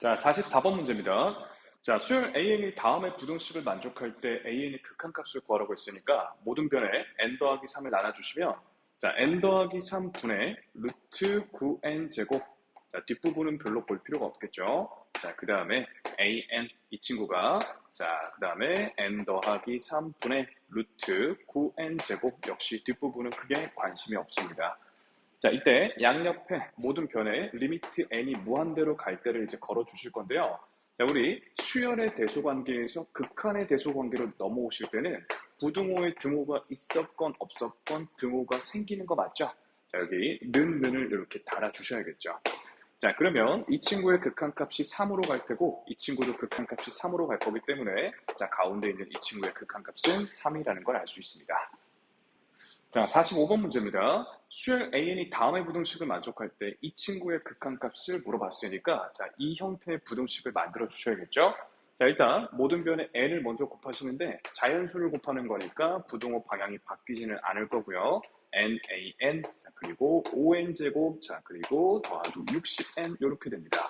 자, 44번 문제입니다. 자, 수열 AN이 다음의 부등식을 만족할 때 AN의 극한값을 구하라고 했으니까 모든 변에 n 더하기 3을 나눠주시면 자, n 더하기 3분의 루트 9n 제곱. 자, 뒷부분은 별로 볼 필요가 없겠죠. 자, 그 다음에 AN 이 친구가 자, 그 다음에 n 더하기 3분의 루트 9n 제곱. 역시 뒷부분은 크게 관심이 없습니다. 자, 이때 양옆에 모든 변에 리미트 n이 무한대로 갈 때를 이제 걸어 주실 건데요. 자, 우리 수열의 대소관계에서 극한의 대소관계로 넘어오실 때는 부등호의 등호가 있었건 없었건 등호가 생기는 거 맞죠? 자, 여기 는을 이렇게 달아 주셔야겠죠. 자, 그러면 이 친구의 극한값이 3으로 갈 테고 이 친구도 극한값이 3으로 갈 거기 때문에 자, 가운데 있는 이 친구의 극한값은 3이라는 걸 알 수 있습니다. 자, 45번 문제입니다. 수열 AN이 다음의 부등식을 만족할 때 이 친구의 극한값을 물어봤으니까 자, 이 형태의 부등식을 만들어 주셔야겠죠? 자, 일단 모든 변에 n을 먼저 곱하시는데 자연수를 곱하는 거니까 부등호 방향이 바뀌지는 않을 거고요. NAN, 자, 그리고 ON제곱, 자, 그리고 더하기 60N 이렇게 됩니다.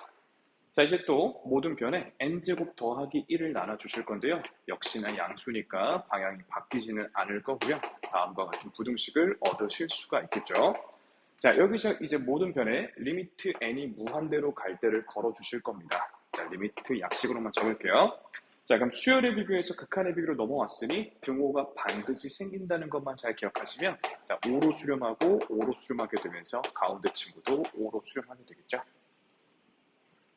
자, 이제 또 모든 변에 n제곱 더하기 1을 나눠주실 건데요. 역시나 양수니까 방향이 바뀌지는 않을 거고요. 다음과 같은 부등식을 얻으실 수가 있겠죠. 자, 여기서 이제 모든 변에 리미트 n이 무한대로 갈 때를 걸어주실 겁니다. 자, 리미트 약식으로만 적을게요. 자, 그럼 수열의 비교에서 극한의 비교로 넘어왔으니 등호가 반드시 생긴다는 것만 잘 기억하시면 자, 5로 수렴하고 5로 수렴하게 되면서 가운데 친구도 5로 수렴하게 되겠죠.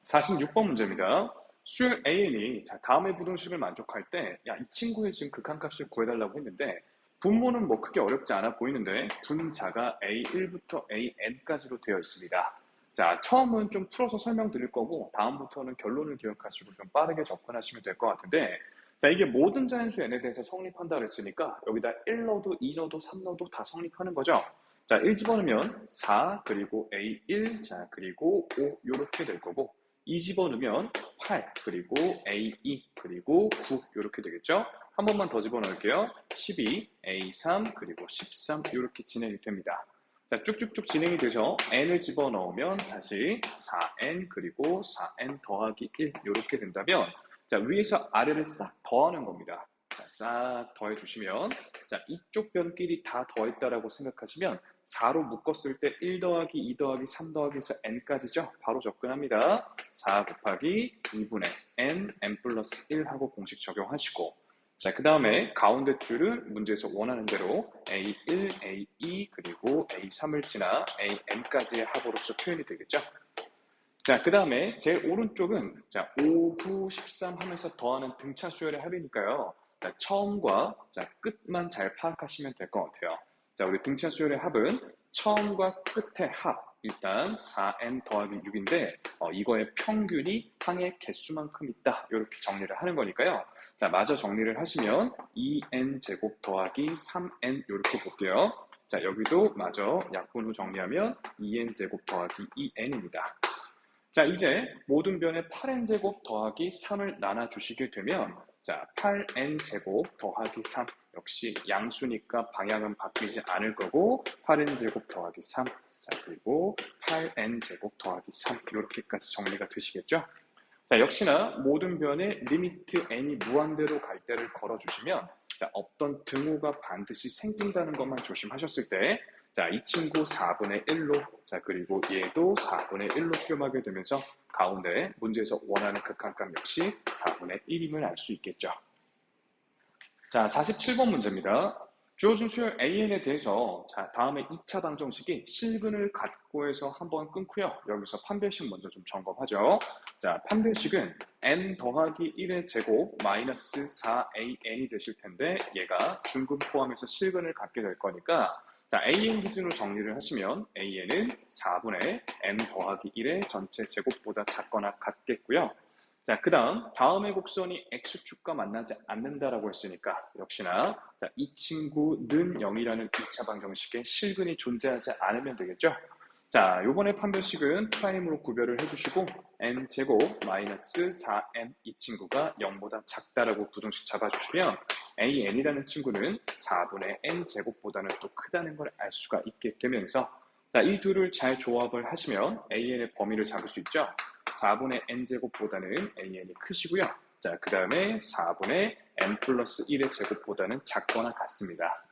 46번 문제입니다. 수열 AN이 다음의 부등식을 만족할 때, 야, 이 친구의 지금 극한값을 구해달라고 했는데, 분모는 뭐 크게 어렵지 않아 보이는데, 분자가 A1부터 AN까지로 되어 있습니다. 자, 처음은 좀 풀어서 설명드릴 거고, 다음부터는 결론을 기억하시고 좀 빠르게 접근하시면 될 것 같은데, 자, 이게 모든 자연수 n에 대해서 성립한다 그랬으니까, 여기다 1 넣어도 2 넣어도 3 넣어도 다 성립하는 거죠. 자, 1 집어넣으면 4, 그리고 A1, 자, 그리고 5, 이렇게 될 거고, 2 집어넣으면 8, 그리고 A2, 그리고 9 이렇게 되겠죠? 한 번만 더 집어넣을게요. 12, A3, 그리고 13 이렇게 진행이 됩니다. 자, 쭉쭉쭉 진행이 돼서 n을 집어넣으면 다시 4n, 그리고 4n 더하기 1 이렇게 된다면 자, 위에서 아래를 싹 더하는 겁니다. 자, 싹 더해주시면 자, 이쪽 변끼리 다 더했다라고 생각하시면 4로 묶었을 때 1 더하기 2 더하기 3 더하기 해서 n까지죠. 바로 접근합니다. 4 곱하기 2분의 n 플러스 1 하고 공식 적용하시고 자, 그 다음에 가운데 줄을 문제에서 원하는 대로 A1, A2, 그리고 A3을 지나 AN까지의 합으로서 표현이 되겠죠. 자, 그 다음에 제일 오른쪽은 자, 5, 9, 13 하면서 더하는 등차 수열의 합이니까요. 자, 처음과 자, 끝만 잘 파악하시면 될 것 같아요. 자, 우리 등차 수열의 합은 처음과 끝의 합, 일단 4n 더하기 6인데 이거의 평균이 항의 개수만큼 있다. 이렇게 정리를 하는 거니까요. 자, 마저 정리를 하시면 2n 제곱 더하기 3n 이렇게 볼게요. 자, 여기도 마저 약분 후 정리하면 2n 제곱 더하기 2n입니다. 자, 이제 모든 변에 8n제곱 더하기 3을 나눠주시게 되면 자, 8n제곱 더하기 3 역시 양수니까 방향은 바뀌지 않을 거고 8n제곱 더하기 3 자, 그리고 8n제곱 더하기 3 이렇게까지 정리가 되시겠죠? 자, 역시나 모든 변에 리미트 n이 무한대로 갈 때를 걸어주시면 자, 어떤 등호가 반드시 생긴다는 것만 조심하셨을 때 자, 이 친구 4분의 1로 자, 그리고 얘도 4분의 1로 수렴하게 되면서 가운데 문제에서 원하는 극한값 역시 4분의 1임을 알 수 있겠죠. 자, 47번 문제입니다. 주어진 수열 AN에 대해서 자, 다음에 2차 방정식이 실근을 갖고 해서 한번 끊고요. 여기서 판별식 먼저 좀 점검하죠. 자, 판별식은 n 더하기 1의 제곱 마이너스 4an이 되실 텐데 얘가 중근 포함해서 실근을 갖게 될 거니까 자, AN 기준으로 정리를 하시면 AN은 4분의 n 더하기 1의 전체 제곱보다 작거나 같겠고요. 자, 그 다음의 곡선이 X축과 만나지 않는다라고 했으니까 역시나 자, 이 친구는 0이라는 2차 방정식에 실근이 존재하지 않으면 되겠죠. 자, 요번에 판별식은 프라임으로 구별을 해주시고 n제곱 마이너스 4n 이 친구가 0보다 작다라고 부등식 잡아주시면 an이라는 친구는 4분의 n제곱보다는 또 크다는 걸 알 수가 있게 되면서 자, 이 둘을 잘 조합을 하시면 an의 범위를 잡을 수 있죠. 4분의 n제곱보다는 an이 크시고요. 자, 그 다음에 4분의 n 플러스 1의 제곱보다는 작거나 같습니다.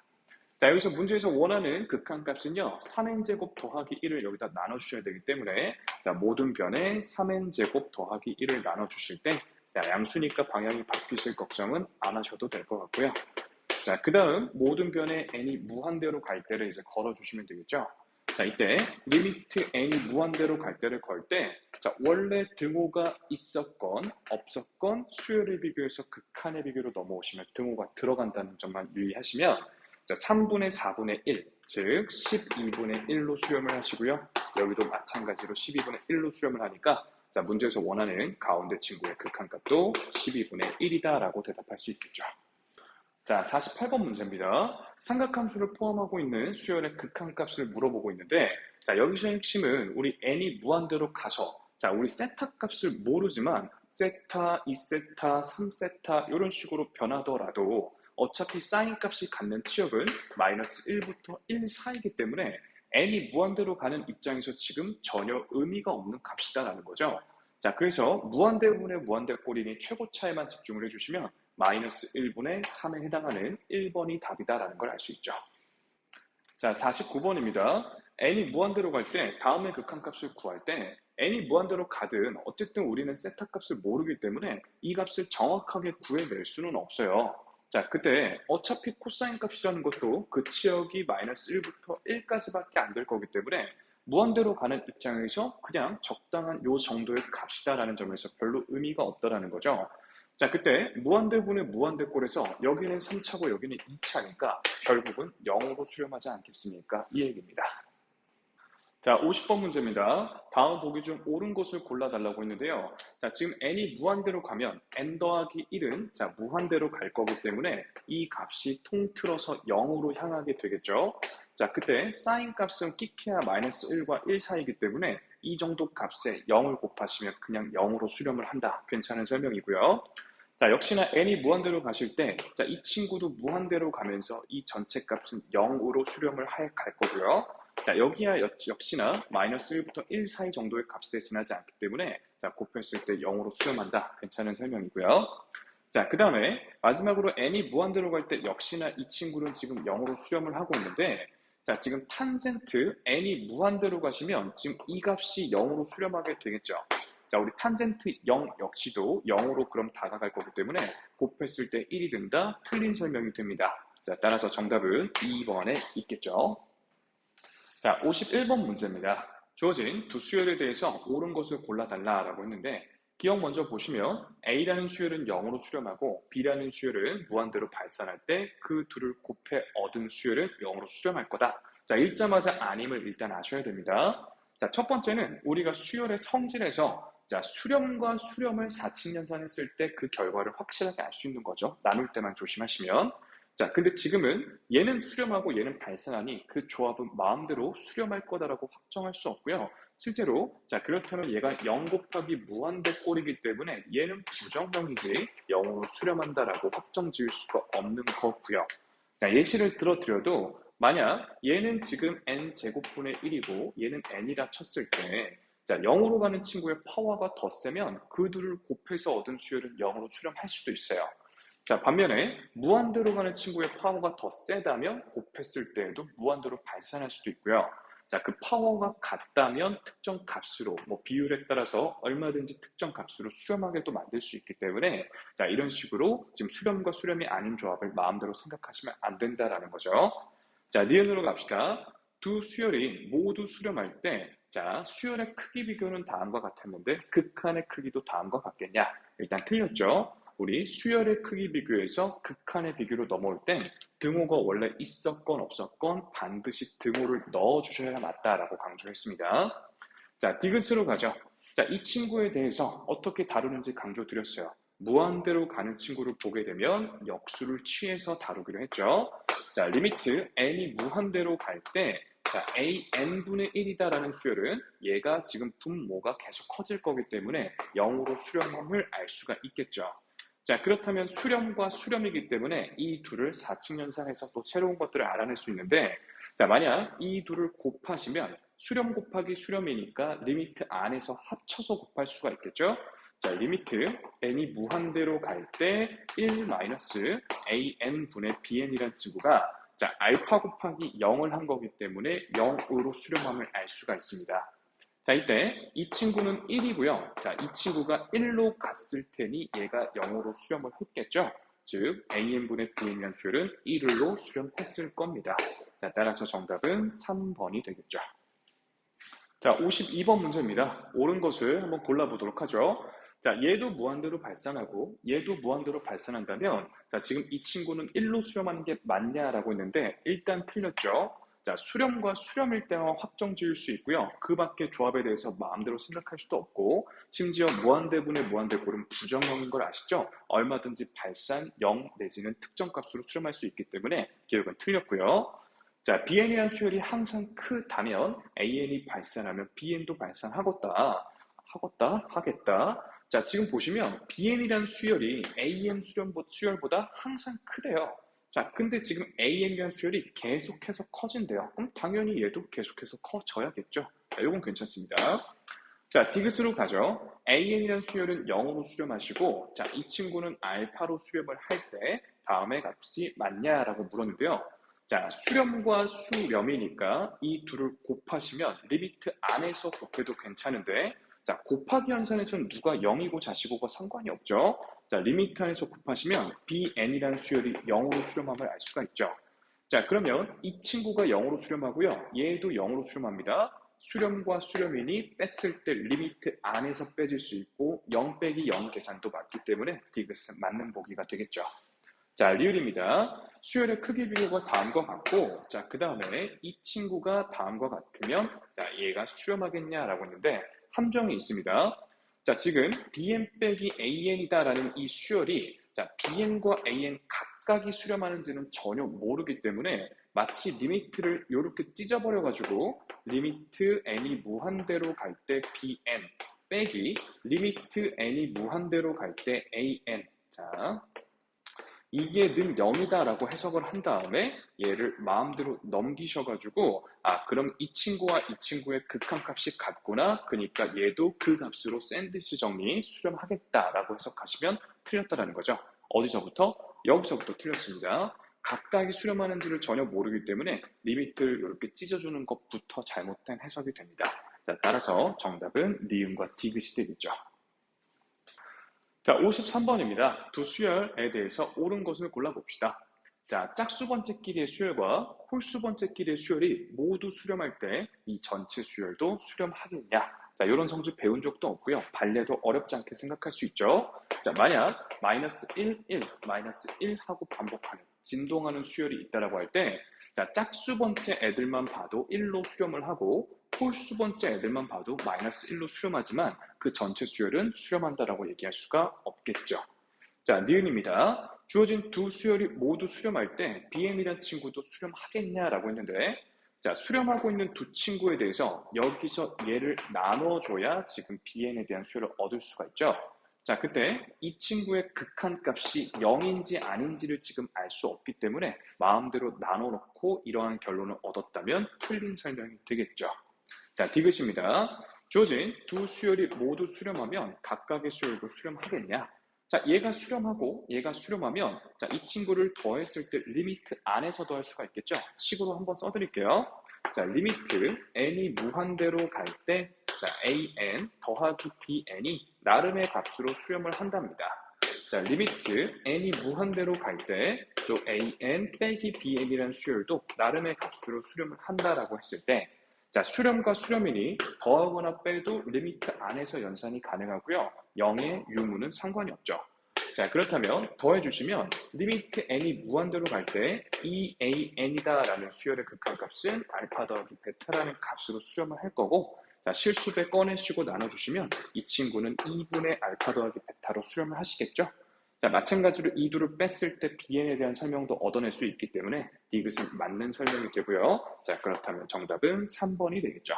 자, 여기서 문제에서 원하는 극한값은요, 3n제곱 더하기 1을 여기다 나눠주셔야 되기 때문에, 자, 모든 변에 3n제곱 더하기 1을 나눠주실 때, 자, 양수니까 방향이 바뀌실 걱정은 안 하셔도 될 것 같고요. 자, 그 다음 모든 변에 n이 무한대로 갈 때를 이제 걸어주시면 되겠죠. 자, 이때 리미트 n이 무한대로 갈 때를 걸 때, 자, 원래 등호가 있었건 없었건 수열의 비교에서 극한의 비교로 넘어오시면 등호가 들어간다는 점만 유의하시면, 자, 3분의 4분의 1, 즉 12분의 1로 수렴을 하시고요. 여기도 마찬가지로 12분의 1로 수렴을 하니까, 자, 문제에서 원하는 가운데 친구의 극한값도 12분의 1이다라고 대답할 수 있겠죠. 자, 48번 문제입니다. 삼각함수를 포함하고 있는 수열의 극한값을 물어보고 있는데, 자, 여기서 핵심은 우리 n이 무한대로 가서, 자, 우리 세타 값을 모르지만 세타, 2세타, 3세타 이런 식으로 변하더라도 어차피 사인 값이 갖는 치역은 마이너스 1부터 1 사이이기 때문에 n이 무한대로 가는 입장에서 지금 전혀 의미가 없는 값이다라는 거죠. 자, 그래서 무한대분의 무한대꼴이니 최고차에만 집중을 해주시면 마이너스 1분의 3에 해당하는 1번이 답이다라는 걸 알 수 있죠. 자, 49번입니다. n이 무한대로 갈 때 다음의 극한값을 구할 때 n이 무한대로 가든 어쨌든 우리는 세타 값을 모르기 때문에 이 값을 정확하게 구해낼 수는 없어요. 자, 그때 어차피 코사인 값이라는 것도 그 치역이 마이너스 1부터 1까지밖에 안 될 거기 때문에 무한대로 가는 입장에서 그냥 적당한 요 정도의 값이다라는 점에서 별로 의미가 없다라는 거죠. 자, 그때 무한대분의 무한대꼴에서 여기는 3차고 여기는 2차니까 결국은 0으로 수렴하지 않겠습니까? 이 얘기입니다. 자, 50번 문제입니다. 다음 보기 중 옳은 것을 골라달라고 했는데요. 자, 지금 n이 무한대로 가면 n 더하기 1은 자, 무한대로 갈 거기 때문에 이 값이 통틀어서 0으로 향하게 되겠죠. 자, 그때 사인 값은 끼케야 마이너스 1과 1 사이이기 때문에 이 정도 값에 0을 곱하시면 그냥 0으로 수렴을 한다. 괜찮은 설명이고요. 자, 역시나 n이 무한대로 가실 때, 자, 이 친구도 무한대로 가면서 이 전체 값은 0으로 수렴을 갈 거고요. 자, 여기야 역시나 마이너스 1부터 1 사이 정도의 값에 지나지 않기 때문에, 자, 곱했을 때 0으로 수렴한다. 괜찮은 설명이고요. 자, 그 다음에 마지막으로 n이 무한대로 갈 때 역시나 이 친구는 지금 0으로 수렴을 하고 있는데, 자, 지금 탄젠트 n이 무한대로 가시면 지금 이 값이 0으로 수렴하게 되겠죠. 자, 우리 탄젠트 0 역시도 0으로 그럼 다가갈 거기 때문에 곱했을 때 1이 된다. 틀린 설명이 됩니다. 자, 따라서 정답은 2번에 있겠죠. 자, 51번 문제입니다. 주어진 두 수열에 대해서 옳은 것을 골라달라라고 했는데 기억 먼저 보시면 A라는 수열은 0으로 수렴하고 B라는 수열은 무한대로 발산할 때 그 둘을 곱해 얻은 수열은 0으로 수렴할 거다. 자, 읽자마자 아님을 일단 아셔야 됩니다. 자, 첫 번째는 우리가 수열의 성질에서 자, 수렴과 수렴을 4칙 연산했을 때 그 결과를 확실하게 알 수 있는 거죠. 나눌 때만 조심하시면. 자, 근데 지금은 얘는 수렴하고 얘는 발산하니 그 조합은 마음대로 수렴할 거다라고 확정할 수 없고요. 실제로 자, 그렇다면 얘가 0 곱하기 무한대꼴이기 때문에 얘는 부정형이지 0으로 수렴한다라고 확정 지을 수가 없는 거고요. 자, 예시를 들어드려도 만약 얘는 지금 n제곱분의 1이고 얘는 n이라 쳤을 때 자, 0으로 가는 친구의 파워가 더 세면 그 둘을 곱해서 얻은 수열은 0으로 수렴할 수도 있어요. 자, 반면에 무한대로 가는 친구의 파워가 더 세다면 곱했을 때에도 무한대로 발산할 수도 있고요. 자, 그 파워가 같다면 특정 값으로, 비율에 따라서 얼마든지 특정 값으로 수렴하게도 만들 수 있기 때문에 자, 이런 식으로 지금 수렴과 수렴이 아닌 조합을 마음대로 생각하시면 안 된다라는 거죠. 자, 니은으로 갑시다. 두 수열이 모두 수렴할 때 자, 수열의 크기 비교는 다음과 같았는데 극한의 크기도 다음과 같겠냐? 일단 틀렸죠. 우리 수열의 크기 비교에서 극한의 비교로 넘어올 땐 등호가 원래 있었건 없었건 반드시 등호를 넣어주셔야 맞다라고 강조했습니다. 자, 디귿으로 가죠. 자, 이 친구에 대해서 어떻게 다루는지 강조드렸어요. 무한대로 가는 친구를 보게 되면 역수를 취해서 다루기로 했죠. 자, 리미트 n이 무한대로 갈 때 자, an분의 1이다라는 수열은 얘가 지금 분모가 계속 커질 거기 때문에 0으로 수렴함을 알 수가 있겠죠. 자, 그렇다면 수렴과 수렴이기 때문에 이 둘을 4칙 연산해서 또 새로운 것들을 알아낼 수 있는데 자, 만약 이 둘을 곱하시면 수렴 곱하기 수렴이니까 리미트 안에서 합쳐서 곱할 수가 있겠죠? 자, 리미트 n이 무한대로 갈 때 1 마이너스 an분의 bn이라는 친구가 자, 알파 곱하기 0을 한 거기 때문에 0으로 수렴함을 알 수가 있습니다. 자, 이때 이 친구는 1이고요. 자, 이 친구가 1로 갔을 테니 얘가 0으로 수렴을 했겠죠? 즉, an분의 bn이라는 수열은 1로 수렴했을 겁니다. 자, 따라서 정답은 3번이 되겠죠. 자, 52번 문제입니다. 옳은 것을 한번 골라보도록 하죠. 자, 얘도 무한대로 발산하고 얘도 무한대로 발산한다면 자, 지금 이 친구는 1로 수렴하는 게 맞냐라고 했는데 일단 틀렸죠. 자, 수렴과 수렴일 때만 확정 지을 수 있고요. 그 밖에 조합에 대해서 마음대로 생각할 수도 없고 심지어 무한대분의 무한대골은 부정형인 걸 아시죠? 얼마든지 발산 0 내지는 특정 값으로 수렴할 수 있기 때문에 기억은 틀렸고요. 자, bn이라는 수열이 항상 크다면 an이 발산하면 bn도 발산하겠다. 하겠다. 자, 지금 보시면 bn이라는 수열이 an 수열보다 항상 크대요. 자, 근데 지금 an이라는 수열이 계속해서 커진대요. 그럼 당연히 얘도 계속해서 커져야겠죠. 자, 이건 괜찮습니다. 자, 디귿으로 가죠. an이라는 수열은 0으로 수렴하시고, 자, 이 친구는 알파로 수렴을 할 때 다음의 값이 맞냐라고 물었는데요. 자, 수렴과 수렴이니까 이 둘을 곱하시면 리미트 안에서 곱해도 괜찮은데, 자, 곱하기 현상에서는 누가 0이고 자시고가 상관이 없죠. 자, 리미트 안에서 곱하시면 bn이라는 수열이 0으로 수렴함을 알 수가 있죠. 자, 그러면 이 친구가 0으로 수렴하고요. 얘도 0으로 수렴합니다. 수렴과 수렴이니 뺐을 때 리미트 안에서 빼질 수 있고 0 빼기 0 계산도 맞기 때문에 디귿은 맞는 보기가 되겠죠. 자, 리을입니다. 수열의 크기 비교가 다음과 같고 자, 그 다음에 이 친구가 다음과 같으면 자, 얘가 수렴하겠냐라고 했는데 함정이 있습니다. 자, 지금 bn 빼기 an이다라는 이 수열이 자, bn과 an 각각이 수렴하는지는 전혀 모르기 때문에 마치 리미트를 이렇게 찢어버려가지고 리미트 n이 무한대로 갈 때 bn 빼기 리미트 n이 무한대로 갈 때 an 자, 이게 는 0이다라고 해석을 한 다음에 얘를 마음대로 넘기셔가지고 그럼 이 친구와 이 친구의 극한값이 같구나. 그러니까 얘도 그 값으로 샌드위치 정리 수렴하겠다라고 해석하시면 틀렸다라는 거죠. 어디서부터? 여기서부터 틀렸습니다. 각각이 수렴하는지를 전혀 모르기 때문에 리미트를 이렇게 찢어주는 것부터 잘못된 해석이 됩니다. 자, 따라서 정답은 니은과 디귿이 되겠죠. 자, 53번입니다. 두 수열에 대해서 옳은 것을 골라봅시다. 자, 짝수번째끼리의 수열과 홀수번째끼리의 수열이 모두 수렴할 때 이 전체 수열도 수렴하겠냐? 자, 이런 성질 배운 적도 없고요. 발레도 어렵지 않게 생각할 수 있죠. 자, 만약 마이너스 1, 1, 마이너스 1 하고 반복하는 진동하는 수열이 있다라고 할 때, 자, 짝수번째 애들만 봐도 1로 수렴을 하고 홀수번째 애들만 봐도 마이너스 1로 수렴하지만 그 전체 수열은 수렴한다라고 얘기할 수가 없겠죠. 자, 니은입니다. 주어진 두 수열이 모두 수렴할 때 bn이라는 친구도 수렴하겠냐라고 했는데 자, 수렴하고 있는 두 친구에 대해서 여기서 얘를 나눠줘야 지금 bn에 대한 수열을 얻을 수가 있죠. 자, 그때 이 친구의 극한값이 0인지 아닌지를 지금 알 수 없기 때문에 마음대로 나눠놓고 이러한 결론을 얻었다면 틀린 설명이 되겠죠. 자, 디귿입니다. 주어진 두 수열이 모두 수렴하면 각각의 수열도 수렴하겠냐? 자, 얘가 수렴하고 얘가 수렴하면 자, 이 친구를 더했을 때 리미트 안에서 더할 수가 있겠죠? 식으로 한번 써드릴게요. 자, 리미트 n이 무한대로 갈 때 자, an 더하기 bn이 나름의 값으로 수렴을 한답니다. 자, 리미트 n이 무한대로 갈 때 또 an 빼기 bn이라는 수열도 나름의 값으로 수렴을 한다라고 했을 때 자, 수렴과 수렴이니 더하거나 빼도 리미트 안에서 연산이 가능하고요. 0의 유무는 상관이 없죠. 자, 그렇다면 더해주시면 리미트 n이 무한대로 갈 때 EAN이다 라는 수열의 극한값은 알파 더하기 베타라는 값으로 수렴을 할 거고 자, 실수배 꺼내시고 나눠주시면 이 친구는 2분의 알파 더하기 베타로 수렴을 하시겠죠? 자, 마찬가지로 이 둘을 뺐을 때 bn에 대한 설명도 얻어낼 수 있기 때문에 디귿은 맞는 설명이 되고요. 자, 그렇다면 정답은 3번이 되겠죠.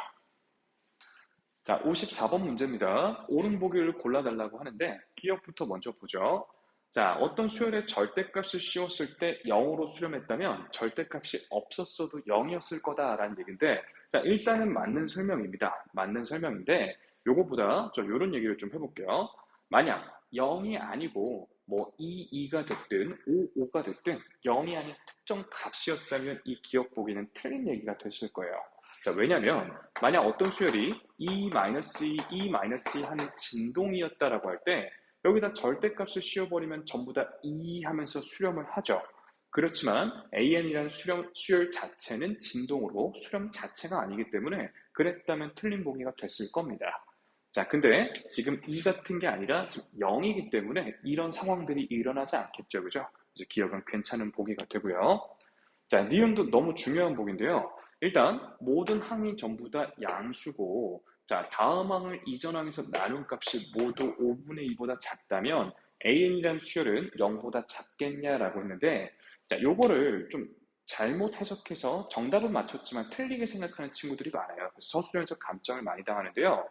자, 54번 문제입니다. 옳은 보기를 골라달라고 하는데 기억부터 먼저 보죠. 자, 어떤 수열에 절대값을 씌웠을 때 0으로 수렴했다면 절대값이 없었어도 0이었을 거다라는 얘기인데, 자, 일단은 맞는 설명입니다. 맞는 설명인데, 요거보다 저 요런 얘기를 좀 해볼게요. 만약 0이 아니고 뭐 2가 됐든 5가 됐든 0이 아닌 특정 값이었다면 이 기억 보기는 틀린 얘기가 됐을 거예요. 자, 왜냐면 만약 어떤 수열이 E-2, E-2 하는 진동이었다라고 할 때 여기다 절대값을 씌워버리면 전부 다 2 하면서 수렴을 하죠. 그렇지만 AN이라는 수열 자체는 진동으로 수렴 자체가 아니기 때문에 그랬다면 틀린 보기가 됐을 겁니다. 자, 근데 지금 2 같은 게 아니라 지금 0이기 때문에 이런 상황들이 일어나지 않겠죠. 그죠? 이제 기억은 괜찮은 보기가 되고요. 자, 니은도 너무 중요한 보기인데요. 일단 모든 항이 전부 다 양수고 자, 다음 항을 이전 항에서 나눈 값이 모두 5분의 2보다 작다면 AN이라는 수열은 0보다 작겠냐라고 했는데 자, 요거를 좀 잘못 해석해서 정답은 맞췄지만 틀리게 생각하는 친구들이 많아요. 그래서 서술형에서 감점을 많이 당하는데요.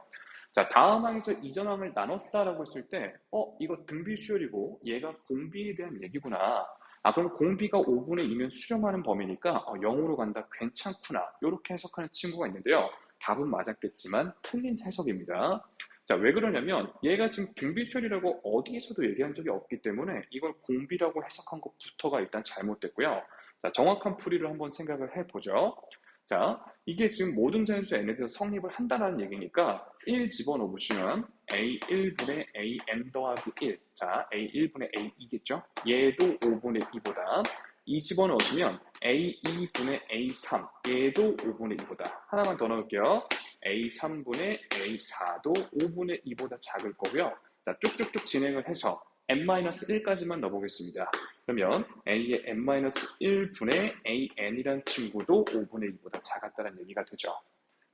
자, 다음 항에서 이전 항을 나눴다라고 했을 때, 이거 등비 수열이고 얘가 공비에 대한 얘기구나. 아, 그럼 공비가 5분의 2면 수렴하는 범위니까 0으로 간다. 괜찮구나. 이렇게 해석하는 친구가 있는데요. 답은 맞았겠지만 틀린 해석입니다. 자, 왜 그러냐면 얘가 지금 등비 수열이라고 어디에서도 얘기한 적이 없기 때문에 이걸 공비라고 해석한 것부터가 일단 잘못됐고요. 자, 정확한 풀이를 한번 생각을 해보죠. 자, 이게 지금 모든 자연수 n에 대해서 성립을 한다는 얘기니까 1 집어넣어 보시면 a1분의 an 더하기 1. 자, a1분의 a2겠죠? 얘도 5분의 2보다. 2 집어넣으시면 a2분의 a3. 얘도 5분의 2보다. 하나만 더 넣을게요. a3분의 a4도 5분의 2보다 작을 거고요. 자, 쭉쭉쭉 진행을 해서 n-1까지만 넣어보겠습니다. 그러면 a의 n-1분의 an이란 친구도 5분의 2보다 작았다는 얘기가 되죠.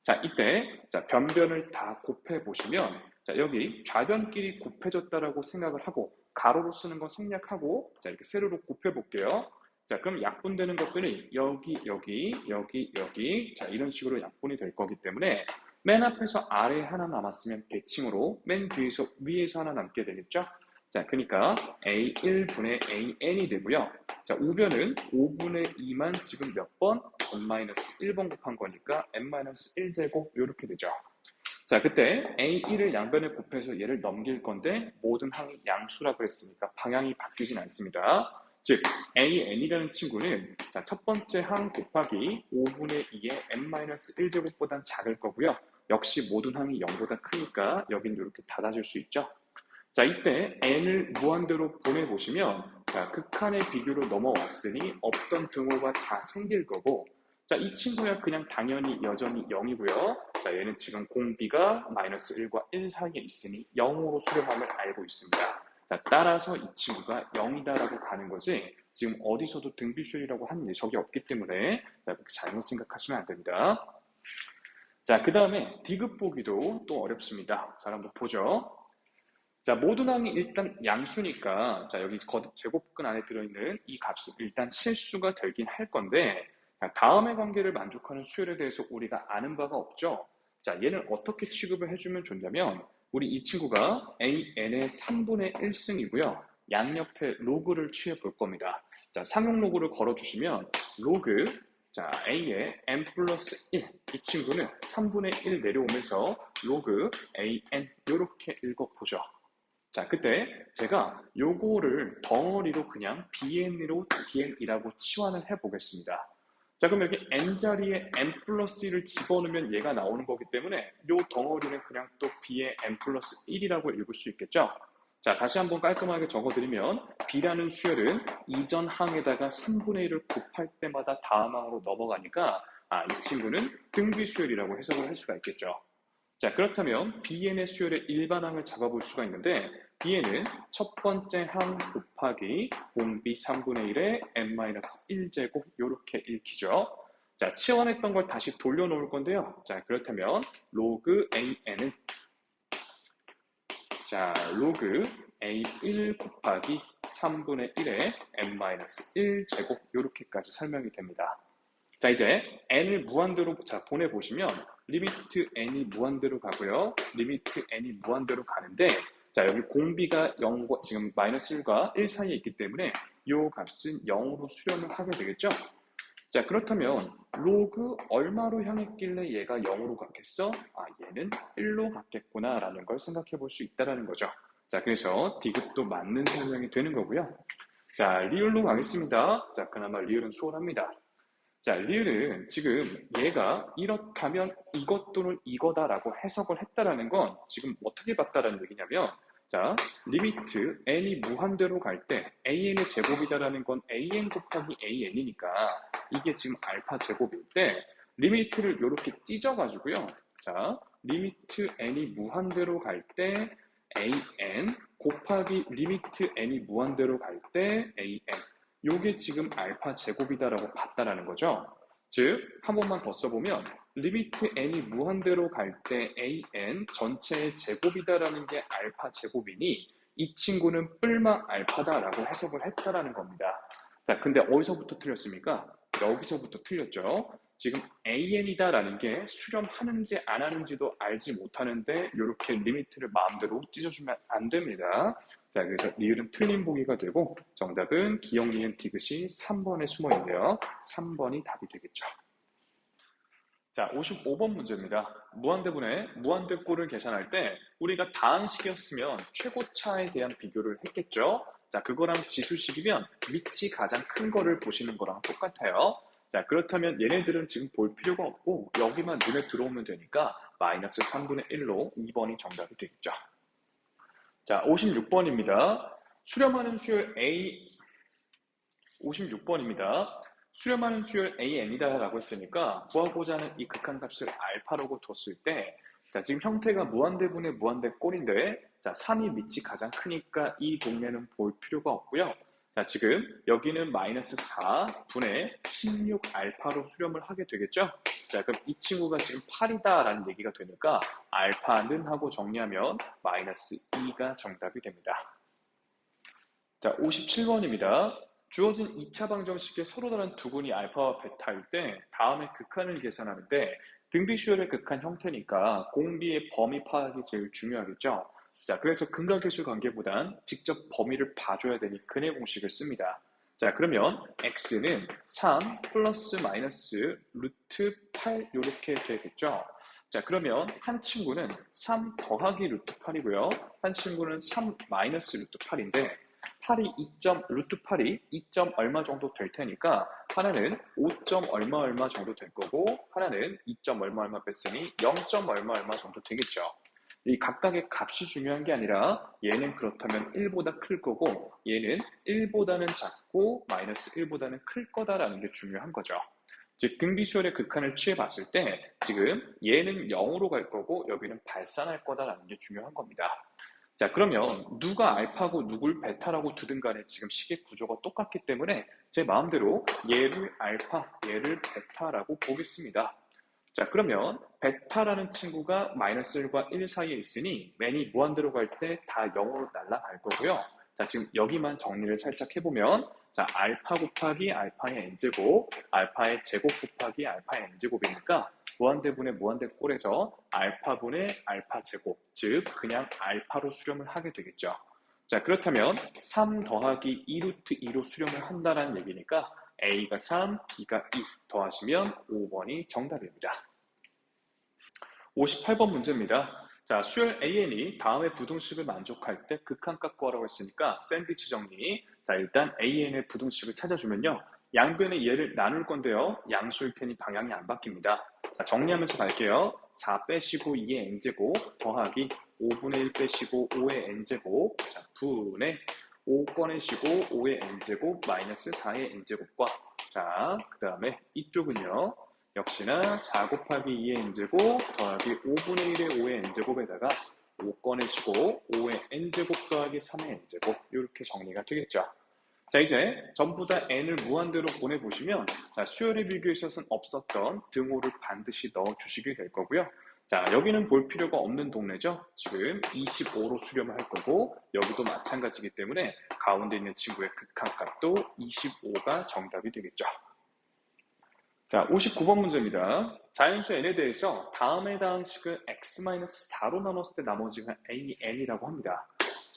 자, 이때 자, 변변을 다 곱해 보시면 자, 여기 좌변끼리 곱해졌다라고 생각을 하고 가로로 쓰는 건 생략하고 자, 이렇게 세로로 곱해 볼게요. 자, 그럼 약분되는 것들이 여기 자, 이런 식으로 약분이 될 거기 때문에 맨 앞에서 아래 하나 남았으면 대칭으로 맨 뒤에서 위에서 하나 남게 되겠죠? 자, 그러니까 A1분의 AN이 되고요. 자, 우변은 5분의 2만 지금 몇 번? n-1번 곱한 거니까 n-1제곱 이렇게 되죠. 자, 그때 A1을 양변에 곱해서 얘를 넘길 건데 모든 항이 양수라 그랬으니까 방향이 바뀌진 않습니다. 즉, AN이라는 친구는 자, 첫 번째 항 곱하기 5분의 2의 n-1제곱보단 작을 거고요. 역시 모든 항이 0보다 크니까 여긴 이렇게 닫아줄 수 있죠. 자, 이때 n을 무한대로 보내보시면 자, 극한의 비교로 넘어왔으니 없던 등호가 다 생길 거고 자, 이 친구야 그냥 당연히 여전히 0이고요. 자, 얘는 지금 공비가 -1과 1 사이에 있으니 0으로 수렴함을 알고 있습니다. 자, 따라서 이 친구가 0이다라고 가는 거지 지금 어디서도 등비수열이라고 한 적이 없기 때문에 자, 잘못 생각하시면 안 됩니다. 자, 그 다음에 디귿 보기도 또 어렵습니다. 자, 한번 보죠. 자, 모든 항이 일단 양수니까, 자, 여기 제곱근 안에 들어있는 이 값은 일단 실수가 되긴 할 건데, 다음의 관계를 만족하는 수열에 대해서 우리가 아는 바가 없죠? 자, 얘는 어떻게 취급을 해주면 좋냐면, 우리 이 친구가 AN의 3분의 1승이고요. 양옆에 로그를 취해 볼 겁니다. 자, 상용 로그를 걸어주시면, 로그, 자, A의 n 플러스 1. 이 친구는 3분의 1 내려오면서 로그 AN, 이렇게 읽어보죠. 자, 그때 제가 요거를 덩어리로 그냥 BN이라고 치환을 해보겠습니다. 자, 그럼 여기 N자리에 N 플러스 1을 집어넣으면 얘가 나오는 거기 때문에 요 덩어리는 그냥 또 B의 N 플러스 1이라고 읽을 수 있겠죠? 자, 다시 한번 깔끔하게 적어드리면 B라는 수열은 이전 항에다가 3분의 1을 곱할 때마다 다음 항으로 넘어가니까 이 친구는 등비 수열이라고 해석을 할 수가 있겠죠. 자, 그렇다면 Bn의 수열의 일반항을 잡아볼 수가 있는데 Bn은 첫 번째 항 곱하기 공비 3분의 1의 n-1제곱 이렇게 읽히죠. 자, 치환했던 걸 다시 돌려놓을 건데요. 자, 그렇다면 로그 AN은 자, 로그 A1 곱하기 3분의 1의 n-1제곱 이렇게까지 설명이 됩니다. 자, 이제 n을 무한대로 보내보시면 리미트 n이 무한대로 가고요. 리미트 n이 무한대로 가는데 자, 여기 공비가 0, 지금 마이너스 1과 1 사이에 있기 때문에 이 값은 0으로 수렴을 하게 되겠죠? 자, 그렇다면 로그 얼마로 향했길래 얘가 0으로 갔겠어? 아, 얘는 1로 갔겠구나 라는 걸 생각해 볼 수 있다는 거죠. 자, 그래서 디귿도 맞는 설명이 되는 거고요. 자, 리을로 가겠습니다. 자, 그나마 리을은 수월합니다. 자, 리을은 지금 얘가 이렇다면 이것 또는 이거다라고 해석을 했다라는 건 지금 어떻게 봤다라는 얘기냐면, 자, 리미트 n이 무한대로 갈 때 an의 제곱이다라는 건 an 곱하기 an이니까 이게 지금 알파 제곱일 때 리미트를 이렇게 찢어가지고요. 자, 리미트 n이 무한대로 갈 때 an 곱하기 리미트 n이 무한대로 갈 때 an 요게 지금 알파 제곱이다라고 봤다라는 거죠. 즉, 한 번만 더 써보면 리미트 n이 무한대로 갈 때 an 전체의 제곱이다라는 게 알파 제곱이니 이 친구는 뿔마 알파다라고 해석을 했다라는 겁니다. 자, 근데 어디서부터 틀렸습니까? 여기서부터 틀렸죠. 지금 an이다라는 게 수렴하는지 안 하는지도 알지 못하는데 이렇게 리미트를 마음대로 찢어주면 안 됩니다. 자, 그래서 리을은 틀린 보기가 되고 정답은 기역, 니은, 디귿이 3번에 숨어 있네요. 3번이 답이 되겠죠. 자, 55번 문제입니다. 무한대분의 무한대꼴을 계산할 때 우리가 다항식이었으면 최고차에 대한 비교를 했겠죠. 자, 그거랑 지수식이면 밑이 가장 큰 거를 보시는 거랑 똑같아요. 자, 그렇다면 얘네들은 지금 볼 필요가 없고 여기만 눈에 들어오면 되니까 마이너스 3분의 1로 2번이 정답이 되겠죠. 자, 56번입니다. 수렴하는 수열 A, 56번입니다. 수렴하는 수열 AN이다라고 했으니까 구하고자 하는 이 극한값을 알파라고 뒀을 때, 자, 지금 형태가 무한대분의 무한대꼴인데, 자, 3이 밑이 가장 크니까 이 동네는 볼 필요가 없고요. 자, 지금 여기는 마이너스 4분의 16 알파로 수렴을 하게 되겠죠? 자, 그럼 이 친구가 지금 8이다라는 얘기가 되니까 알파는 하고 정리하면 마이너스 2가 정답이 됩니다. 자, 57번입니다. 주어진 2차 방정식의 서로 다른 두 근이 알파와 베타일 때 다음에 극한을 계산하는데 등비수열의 극한 형태니까 공비의 범위 파악이 제일 중요하겠죠. 자, 그래서 근각계수 관계보단 직접 범위를 봐줘야 되니 근의 공식을 씁니다. 자, 그러면 x는 3 플러스 마이너스 루트 8 이렇게 되겠죠. 자, 그러면 한 친구는 3 더하기 루트 8이고요. 한 친구는 3 마이너스 루트 8인데 8이 2점, 루트 8이 2점 얼마 정도 될 테니까 하나는 5점 얼마 얼마 정도 될 거고 하나는 2점 얼마 얼마 뺐으니 0점 얼마 얼마 정도 되겠죠. 이 각각의 값이 중요한 게 아니라 얘는 그렇다면 1보다 클 거고 얘는 1보다는 작고 마이너스 1보다는 클 거다라는 게 중요한 거죠. 즉 등비수열의 극한을 취해 봤을 때 지금 얘는 0으로 갈 거고 여기는 발산할 거다라는 게 중요한 겁니다. 자, 그러면 누가 알파고 누굴 베타라고 두든 간에 지금 식의 구조가 똑같기 때문에 제 마음대로 얘를 알파, 얘를 베타라고 보겠습니다. 자, 그러면 베타라는 친구가 마이너스 1과 1 사이에 있으니 맨이 무한대로 갈 때 다 0으로 날아갈 거고요. 자, 지금 여기만 정리를 살짝 해보면 자, 알파 곱하기 알파의 n제곱, 알파의 제곱 곱하기 알파의 n제곱이니까 무한대분의 무한대꼴에서 알파분의 알파 제곱, 즉 그냥 알파로 수렴을 하게 되겠죠. 자, 그렇다면 3 더하기 2루트 2로 수렴을 한다는 얘기니까 A가 3, B가 2 더하시면 5번이 정답입니다. 58번 문제입니다. 자, 수열 AN이 다음의 부등식을 만족할 때 극한값 구하라고 했으니까 샌드위치 정리. 자, 일단 AN의 부등식을 찾아주면요. 양변의 얘를 나눌 건데요. 양수일 테니 방향이 안 바뀝니다. 자, 정리하면서 갈게요. 4 빼시고 2의 n제곱 더하기 5분의 1 빼시고 5의 n제곱 자, 분의 5 꺼내시고 5의 n제곱 마이너스 4의 n제곱과 자, 그 다음에 이쪽은요. 역시나 4 곱하기 2의 n제곱 더하기 5분의 1의 5의 n제곱에다가 5 꺼내시고 5의 n제곱 더하기 3의 n제곱 이렇게 정리가 되겠죠. 자, 이제 전부 다 n을 무한대로 보내보시면 자, 수열의 비교에 있어서는 없었던 등호를 반드시 넣어주시게 될 거고요. 자, 여기는 볼 필요가 없는 동네죠. 지금 25로 수렴을 할 거고 여기도 마찬가지이기 때문에 가운데 있는 친구의 극한값도 25가 정답이 되겠죠. 자, 59번 문제입니다. 자연수 n에 대해서 다음의 다항식을 x-4로 나눴을 때 나머지가 an이라고 합니다.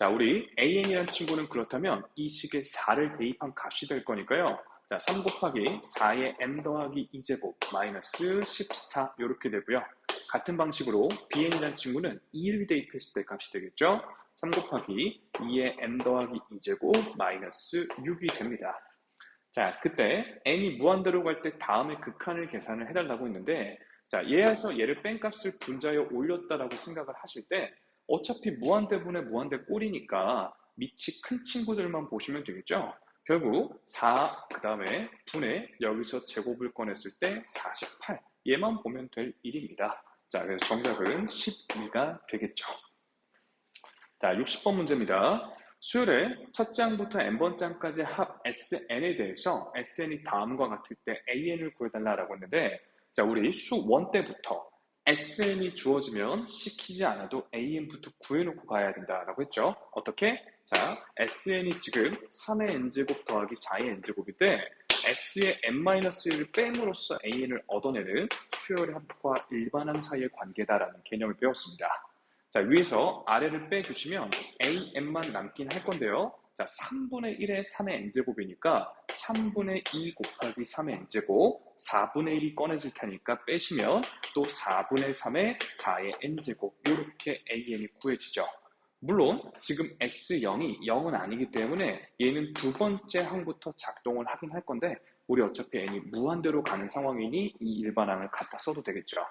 자, 우리 AN이라는 친구는 그렇다면 이 식에 4를 대입한 값이 될 거니까요. 자, 3 곱하기 4의 n 더하기 2제곱 마이너스 14 이렇게 되고요. 같은 방식으로 BN이라는 친구는 2를 대입했을 때 값이 되겠죠. 3 곱하기 2의 n 더하기 2제곱 마이너스 6이 됩니다. 자, 그때 n이 무한대로 갈 때 다음에 극한을 계산을 해달라고 했는데, 자, 얘에서 얘를 뺀 값을 분자에 올렸다라고 생각을 하실 때 어차피 무한대분의 무한대 꼴이니까 밑이 큰 친구들만 보시면 되겠죠. 결국 4, 그 다음에 분의 여기서 제곱을 꺼냈을 때 48, 얘만 보면 될 일입니다. 자, 그래서 정답은 12가 되겠죠. 자, 60번 문제입니다. 수열의 첫 장부터 n번 장까지 합 SN에 대해서 SN이 다음과 같을 때 AN을 구해달라고 했는데, 자, 우리 수 1 때부터 SN이 주어지면 시키지 않아도 AN부터 구해놓고 가야 된다라고 했죠. 어떻게? 자, SN이 지금 3의 n제곱 더하기 4의 n제곱일 때 S의 n-1을 뺨으로써 AN을 얻어내는 수열의 합과 일반항 사이의 관계다라는 개념을 배웠습니다. 자, 위에서 아래를 빼주시면 AN만 남긴 할 건데요. 자, 3분의 1의 3의 n제곱이니까 3분의 2 곱하기 3의 n제곱, 4분의 1이 꺼내질 테니까 빼시면 또 4분의 3의 4의 n제곱, 이렇게 AN이 구해지죠. 물론 지금 S0이 0은 아니기 때문에 얘는 두 번째 항부터 작동을 하긴 할 건데 우리 어차피 n이 무한대로 가는 상황이니 이 일반항을 갖다 써도 되겠죠.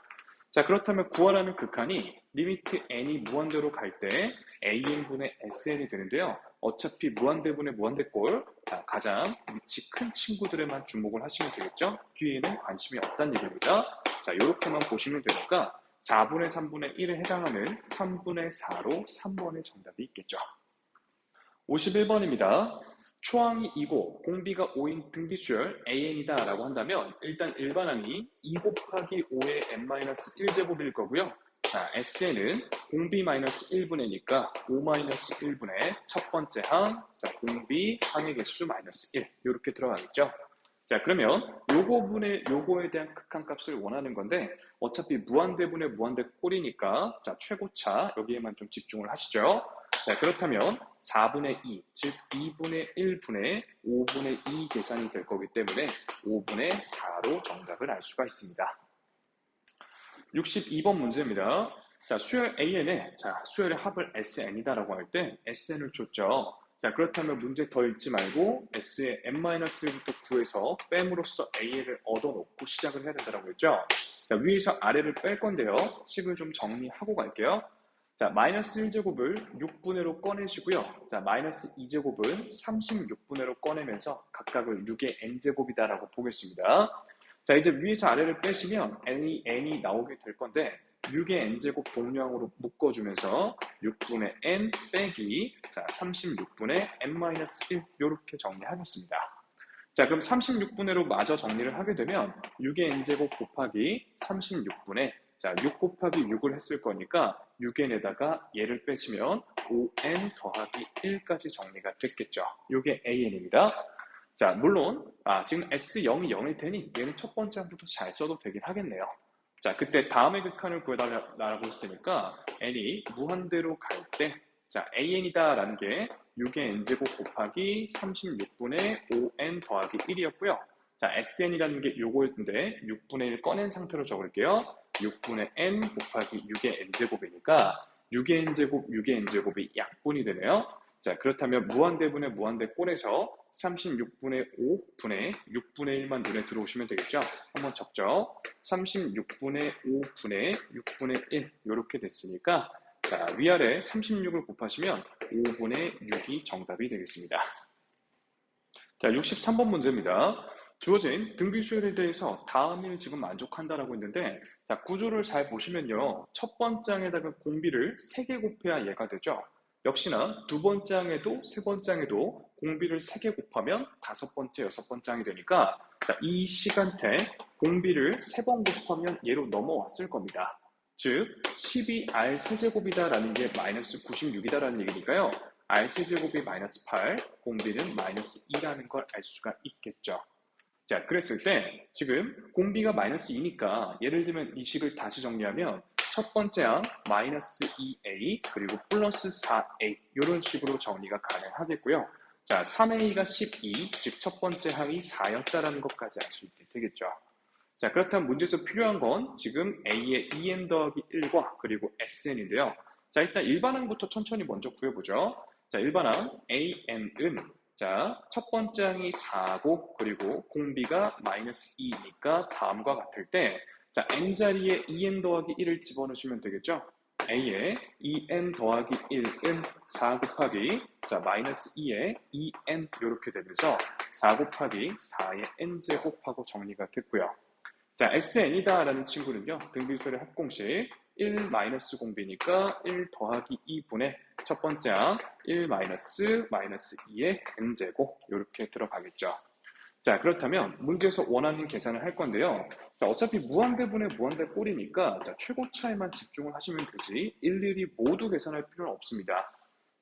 자, 그렇다면 구하라는 극한이 리미트 n이 무한대로 갈 때 an분의 sn이 되는데요. 어차피 무한대분의 무한대꼴, 자, 가장 밑이 큰 친구들에만 주목을 하시면 되겠죠. 뒤에는 관심이 없다는 얘기입니다. 자, 이렇게만 보시면 되니까 4분의 3분의 1에 해당하는 3분의 4로 3번의 정답이 있겠죠. 51번입니다. 초항이 2고 공비가 5인 등비수열 AN이다 라고 한다면 일단 일반항이 2 곱하기 5의 n-1제곱일 거고요. 자, SN은 공비 마이너스 1분의니까 5-1분의 첫 번째 항, 자, 공비 항의 개수 마이너스 1 이렇게 들어가겠죠. 자, 그러면 요거에 대한 극한값을 원하는 건데 어차피 무한대분의 무한대 꼴이니까 자, 최고차 여기에만 좀 집중을 하시죠. 자, 그렇다면 4분의 2, 즉 2분의 1분의 5분의 2 계산이 될 거기 때문에 5분의 4로 정답을 알 수가 있습니다. 62번 문제입니다. 자, 수열 AN에 수열의 합을 SN이다라고 할 때 SN을 줬죠. 자, 그렇다면 문제 더 읽지 말고 S의 n-1부터 구해서 뺨으로써 AN을 얻어놓고 시작을 해야 된다고 했죠. 자, 위에서 아래를 뺄 건데요. 식을 좀 정리하고 갈게요. 자, 마이너스 1제곱을 6분의로 꺼내시고요. 자, 마이너스 2제곱을 36분의로 꺼내면서 각각을 6의 n제곱이다라고 보겠습니다. 자, 이제 위에서 아래를 빼시면 n이 나오게 될 건데 6의 n제곱 동량으로 묶어주면서 6분의 n 빼기 자 36분의 n-1 이렇게 정리하겠습니다. 자, 그럼 36분의로 마저 정리를 하게 되면 6의 n제곱 곱하기 36분의 자, 6 곱하기 6을 했을 거니까 6n에다가 얘를 빼시면 5n 더하기 1까지 정리가 됐겠죠. 이게 AN입니다. 자, 물론 지금 S0이 0일 테니 얘는 첫 번째 항부터 잘 써도 되긴 하겠네요. 자, 그때 다음의 극한을 구해달라고 했으니까 n이 무한대로 갈 때 자, AN이다 라는 게 6의 n제곱 곱하기 36분의 5n 더하기 1이었고요. 자, SN이라는 게 요거였는데 6분의 1 꺼낸 상태로 적을게요. 6분의 n 곱하기 6의 n제곱이니까 6의 n제곱, 6의 n제곱이 약분이 되네요. 자, 그렇다면 무한대분의 무한대꼴에서 36분의 5분의 6분의 1만 눈에 들어오시면 되겠죠? 한번 적죠. 36분의 5분의 6분의 1 이렇게 됐으니까 자, 위아래 36을 곱하시면 5분의 6이 정답이 되겠습니다. 자, 63번 문제입니다. 주어진 등비수열에 대해서 다음을 지금 만족한다라고 했는데 자, 구조를 잘 보시면요. 첫 번째 항에다가 공비를 3개 곱해야 얘가 되죠. 역시나 두 번째 항에도 세 번째 항에도 공비를 3개 곱하면 다섯 번째, 여섯 번째 항이 되니까 자, 이 시간대 공비를 3번 곱하면 얘로 넘어왔을 겁니다. 즉 12R 세제곱이다라는 게 마이너스 96이다라는 얘기니까요. R 세제곱이 마이너스 8, 공비는 마이너스 2라는 걸 알 수가 있겠죠. 자, 그랬을 때 지금 공비가 마이너스 2니까 예를 들면 이 식을 다시 정리하면 첫 번째 항 마이너스 2a 그리고 플러스 4a 이런 식으로 정리가 가능하겠고요. 자, 3a가 12, 즉 첫 번째 항이 4였다라는 것까지 알 수 있게 되겠죠. 자, 그렇다면 문제에서 필요한 건 지금 a의 en 더하기 1과 그리고 sn인데요. 자, 일단 일반항부터 천천히 먼저 구해보죠. 자, 일반항 an은 자, 첫 번째 항이 4고 그리고 공비가 마이너스 2니까 다음과 같을 때 자, n자리에 en 더하기 1을 집어넣으시면 되겠죠. a의 en 더하기 1은 4 곱하기 자, 마이너스 2의 en 이렇게 되면서 4 곱하기 4의 n제곱하고 정리가 됐고요. 자, SN이다 라는 친구는요, 등비수열의 합공식 1 마이너스 공비니까 1 더하기 2분의 첫 번째 항 1 마이너스 2의 n제곱 이렇게 들어가겠죠. 자, 그렇다면 문제에서 원하는 계산을 할 건데요. 자, 어차피 무한대분의 무한대꼴이니까 자, 최고차에만 집중을 하시면 되지 일일이 모두 계산할 필요는 없습니다.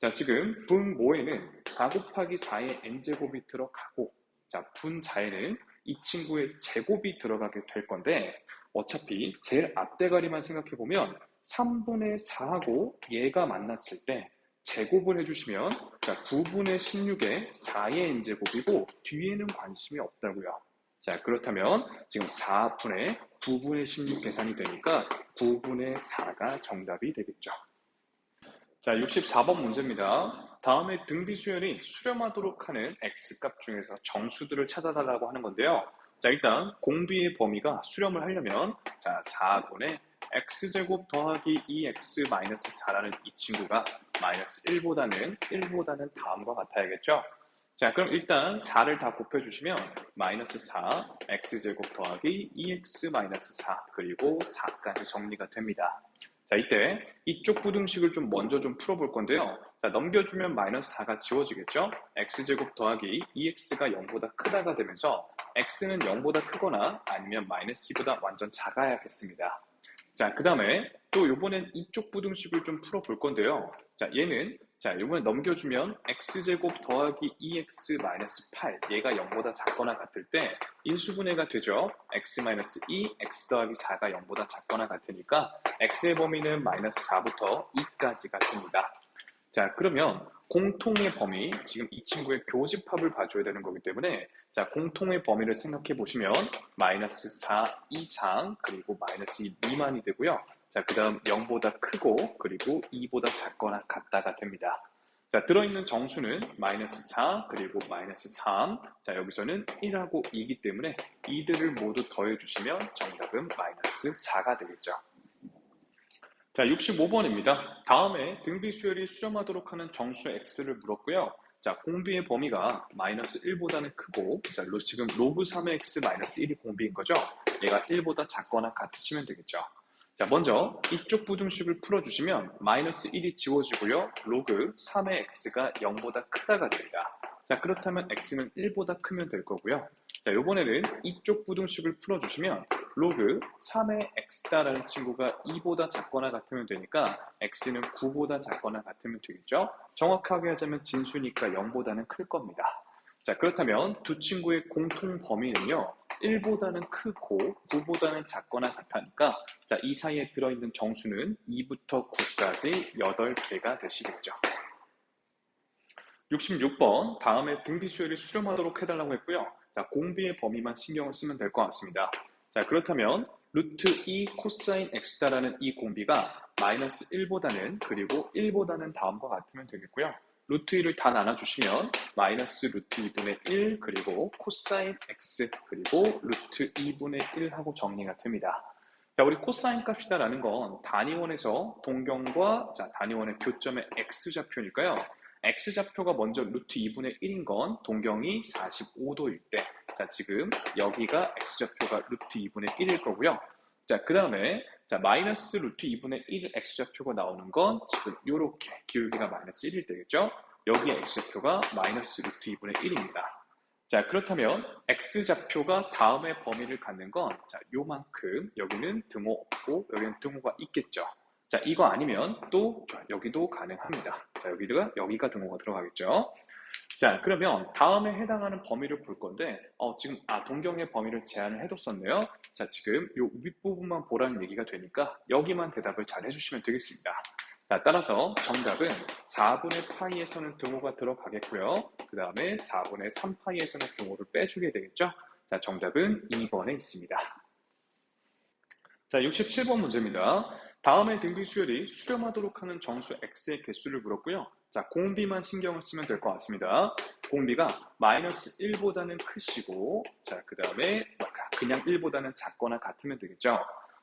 자, 지금 분모에는 4 곱하기 4의 n제곱이 들어가고 자, 분자에는 이 친구의 제곱이 들어가게 될 건데 어차피 제일 앞대가리만 생각해보면 3분의 4하고 얘가 만났을 때 제곱을 해주시면 자, 9분의 16의 4의 n제곱이고 뒤에는 관심이 없다고요. 자, 그렇다면 지금 4분의 9분의 16 계산이 되니까 9분의 4가 정답이 되겠죠. 자, 64번 문제입니다. 다음에 등비수열이 수렴하도록 하는 x값 중에서 정수들을 찾아달라고 하는 건데요. 자, 일단 공비의 범위가 수렴을 하려면 자, 4분의 x제곱 더하기 2x-4라는 이 친구가 마이너스 1보다는 다음과 같아야겠죠. 자, 그럼 일단 4를 다 곱해주시면 마이너스 4, x제곱 더하기 2x-4 그리고 4까지 정리가 됩니다. 자, 이때 이쪽 부등식을 좀 먼저 풀어볼 건데요. 자, 넘겨주면 마이너스 4가 지워지겠죠? x제곱 더하기 2x가 0보다 크다가 되면서 x는 0보다 크거나 아니면 마이너스 2보다 완전 작아야겠습니다. 자, 그 다음에 또 이번엔 이쪽 부등식을 좀 풀어볼 건데요. 자, 얘는 자, 이번에 넘겨주면 x제곱 더하기 2x-8 얘가 0보다 작거나 같을 때 인수분해가 되죠. x-2 x 더하기 4가 0보다 작거나 같으니까 x의 범위는 마이너스 4부터 2까지가 됩니다. 자, 그러면 공통의 범위, 지금 이 친구의 교집합을 봐줘야 되는 거기 때문에 자, 공통의 범위를 생각해 보시면 마이너스 4 이상 그리고 마이너스 2 미만이 되고요. 자, 그 다음 0보다 크고 그리고 2보다 작거나 같다가 됩니다. 자, 들어있는 정수는 마이너스 4 그리고 마이너스 3. 자, 여기서는 1하고 2이기 때문에 이들을 모두 더해주시면 정답은 마이너스 4가 되겠죠. 자, 65번입니다. 다음에 등비수열이 수렴하도록 하는 정수 x를 물었고요. 자, 공비의 범위가 마이너스 1보다는 크고 자, 지금 로그 3의 x 마이너스 1이 공비인 거죠. 얘가 1보다 작거나 같으시면 되겠죠. 자, 먼저 이쪽 부등식을 풀어주시면 마이너스 1이 지워지고요. 로그 3의 x가 0보다 크다가 됩니다. 자, 그렇다면 x는 1보다 크면 될 거고요. 자, 이번에는 이쪽 부등식을 풀어주시면 로그 3의 x다라는 친구가 2보다 작거나 같으면 되니까 x는 9보다 작거나 같으면 되겠죠. 정확하게 하자면 진수니까 0보다는 클 겁니다. 자, 그렇다면 두 친구의 공통 범위는요. 1보다는 크고 9보다는 작거나 같으니까 자, 이 사이에 들어있는 정수는 2부터 9까지 8개가 되시겠죠. 66번 다음에 등비수열이 수렴하도록 해달라고 했고요. 자, 공비의 범위만 신경을 쓰면 될 것 같습니다. 자, 그렇다면 루트 2 코사인 x다라는 이 공비가 마이너스 1보다는 그리고 1보다는 다음과 같으면 되겠고요. 루트 2를 다 나눠주시면 마이너스 루트 2분의 1 그리고 코사인 x 그리고 루트 2분의 1 하고 정리가 됩니다. 자, 우리 코사인 값이다라는 건 단위원에서 동경과 자, 단위원의 교점의 x좌표니까요. x좌표가 먼저 루트 2분의 1인 건 동경이 45도일 때 자, 지금 여기가 x좌표가 루트 2분의 1일 거고요. 자, 그 다음에 자, 마이너스 루트 2분의 1 x좌표가 나오는 건 지금 이렇게 기울기가 마이너스 1일 때겠죠. 여기 x좌표가 마이너스 루트 2분의 1입니다. 자, 그렇다면 x좌표가 다음에 범위를 갖는 건 자, 요만큼 여기는 등호 없고 여기는 등호가 있겠죠. 자, 이거 아니면 또 여기도 가능합니다. 자, 여기가 등호가 들어가겠죠. 자, 그러면 다음에 해당하는 범위를 볼 건데, 지금, 동경의 범위를 제한을 해뒀었네요. 자, 지금 요 윗부분만 보라는 얘기가 되니까 여기만 대답을 잘 해주시면 되겠습니다. 자, 따라서 정답은 4분의 파이에서는 등호가 들어가겠고요. 그 다음에 4분의 3파이에서는 등호를 빼주게 되겠죠. 자, 정답은 2번에 있습니다. 자, 67번 문제입니다. 다음의 등비 수열이 수렴하도록 하는 정수 x의 개수를 물었고요. 자, 공비만 신경을 쓰면 될 것 같습니다. 공비가 마이너스 1보다는 크시고, 자, 그 다음에 그냥 1보다는 작거나 같으면 되겠죠.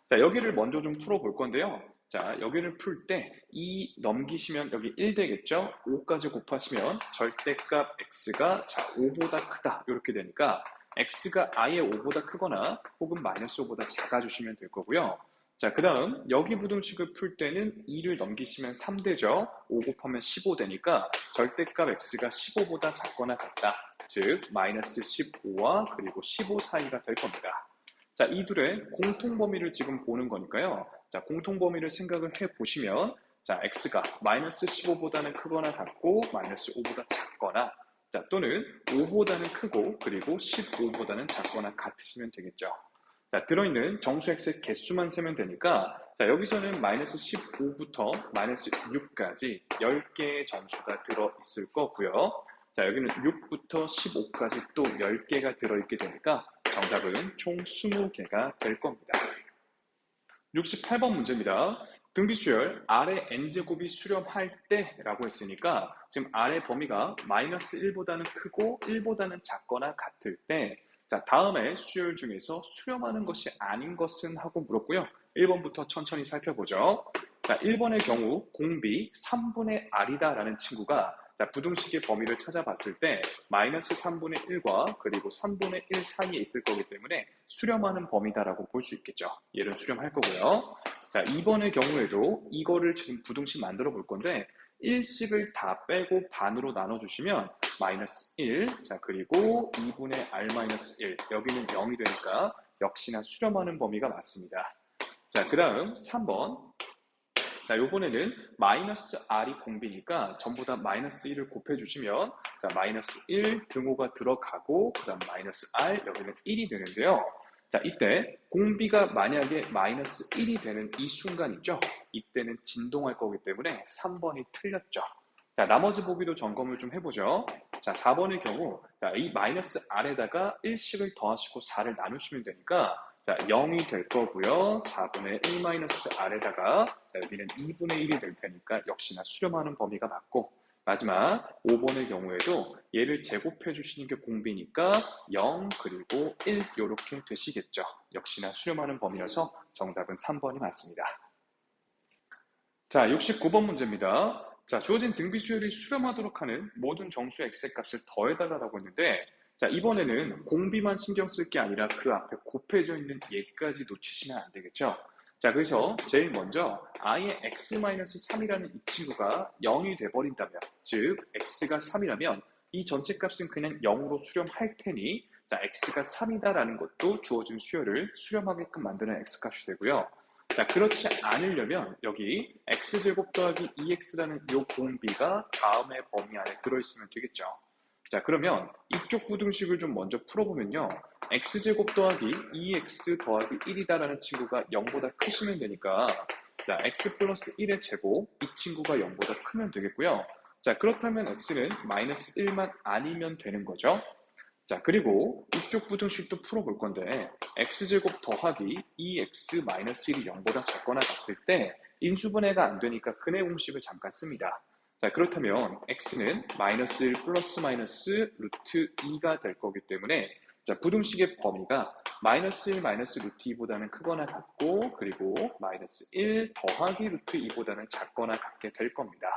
자, 여기를 먼저 좀 풀어볼 건데요. 자, 여기를 풀 때 2 넘기시면 여기 1 되겠죠. 5까지 곱하시면 절대값 x가 자 5보다 크다 이렇게 되니까 x가 아예 5보다 크거나 혹은 마이너스 5보다 작아주시면 될 거고요. 자, 그 다음 여기 부등식을 풀 때는 2를 넘기시면 3 되죠. 5 곱하면 15 되니까 절대값 x가 15보다 작거나 같다. 즉 마이너스 15와 그리고 15 사이가 될 겁니다. 자, 이 둘의 공통범위를 지금 보는 거니까요. 자, 공통범위를 생각을 해보시면 자, x가 마이너스 15보다는 크거나 같고 마이너스 5보다 작거나 자, 또는 5보다는 크고 그리고 15보다는 작거나 같으시면 되겠죠. 자, 들어있는 정수 x의 개수만 세면 되니까 자, 여기서는 마이너스 15부터 마이너스 6까지 10개의 정수가 들어있을 거고요. 자, 여기는 6부터 15까지 또 10개가 들어있게 되니까 정답은 총 20개가 될 겁니다. 68번 문제입니다. 등비수열 아래 n제곱이 수렴할 때라고 했으니까 지금 아래 범위가 마이너스 1보다는 크고 1보다는 작거나 같을 때 자, 다음에 수열 중에서 수렴하는 것이 아닌 것은 하고 물었고요. 1번부터 천천히 살펴보죠. 자, 1번의 경우 공비 3분의 r이다라는 친구가 자, 부등식의 범위를 찾아봤을 때 마이너스 3분의 1과 그리고 3분의 1 사이에 있을 거기 때문에 수렴하는 범위다라고 볼 수 있겠죠. 얘를 수렴할 거고요. 자, 2번의 경우에도 이거를 지금 부등식 만들어 볼 건데 1씩을 다 빼고 반으로 나눠주시면 마이너스 1, 자, 그리고 2분의 r-1, 여기는 0이 되니까 역시나 수렴하는 범위가 맞습니다. 자, 그 다음 3번. 자, 요번에는 마이너스 r이 공비니까 전부 다 마이너스 1을 곱해주시면 자, 마이너스 1 등호가 들어가고 그 다음 마이너스 r 여기는 1이 되는데요. 자, 이때 공비가 만약에 마이너스 1이 되는 이 순간 있죠? 이때는 진동할 거기 때문에 3번이 틀렸죠. 자, 나머지 보기도 점검을 좀 해보죠. 자, 4번의 경우 자, 이 마이너스 r에다가 1씩을 더하시고 4를 나누시면 되니까 자, 0이 될 거고요. 4분의 1-r에다가 자, 여기는 2분의 1이 될 테니까 역시나 수렴하는 범위가 맞고 마지막 5번의 경우에도 얘를 제곱해 주시는 게 공비니까 0 그리고 1 이렇게 되시겠죠. 역시나 수렴하는 범위여서 정답은 3번이 맞습니다. 자, 69번 문제입니다. 자, 주어진 등비 수열이 수렴하도록 하는 모든 정수 x의 값을 더해달라고 했는데 자, 이번에는 공비만 신경 쓸 게 아니라 그 앞에 곱해져 있는 얘까지 놓치시면 안 되겠죠. 자, 그래서 제일 먼저 아예 x-3이라는 이 친구가 0이 돼버린다면 즉 x가 3이라면 이 전체 값은 그냥 0으로 수렴할 테니 자, x가 3이다라는 것도 주어진 수열을 수렴하게끔 만드는 x값이 되고요. 자, 그렇지 않으려면 여기 x제곱 더하기 2x라는 이 공비가 다음의 범위 안에 들어있으면 되겠죠. 자, 그러면 이쪽 부등식을 좀 먼저 풀어보면요. x제곱 더하기 2x 더하기 1이다라는 친구가 0보다 크시면 되니까 자, x 플러스 1의 제곱 이 친구가 0보다 크면 되겠고요. 자, 그렇다면 x는 마이너스 1만 아니면 되는 거죠. 자, 그리고 이쪽 부등식도 풀어볼 건데 x제곱 더하기 2x-1이 0보다 작거나 같을 때 인수분해가 안 되니까 근해 공식을 잠깐 씁니다. 자, 그렇다면 x는 마이너스 1 플러스 마이너스 루트 2가 될 거기 때문에 자, 부등식의 범위가 마이너스 1 마이너스 루트 2보다는 크거나 같고 그리고 마이너스 1 더하기 루트 2보다는 작거나 같게 될 겁니다.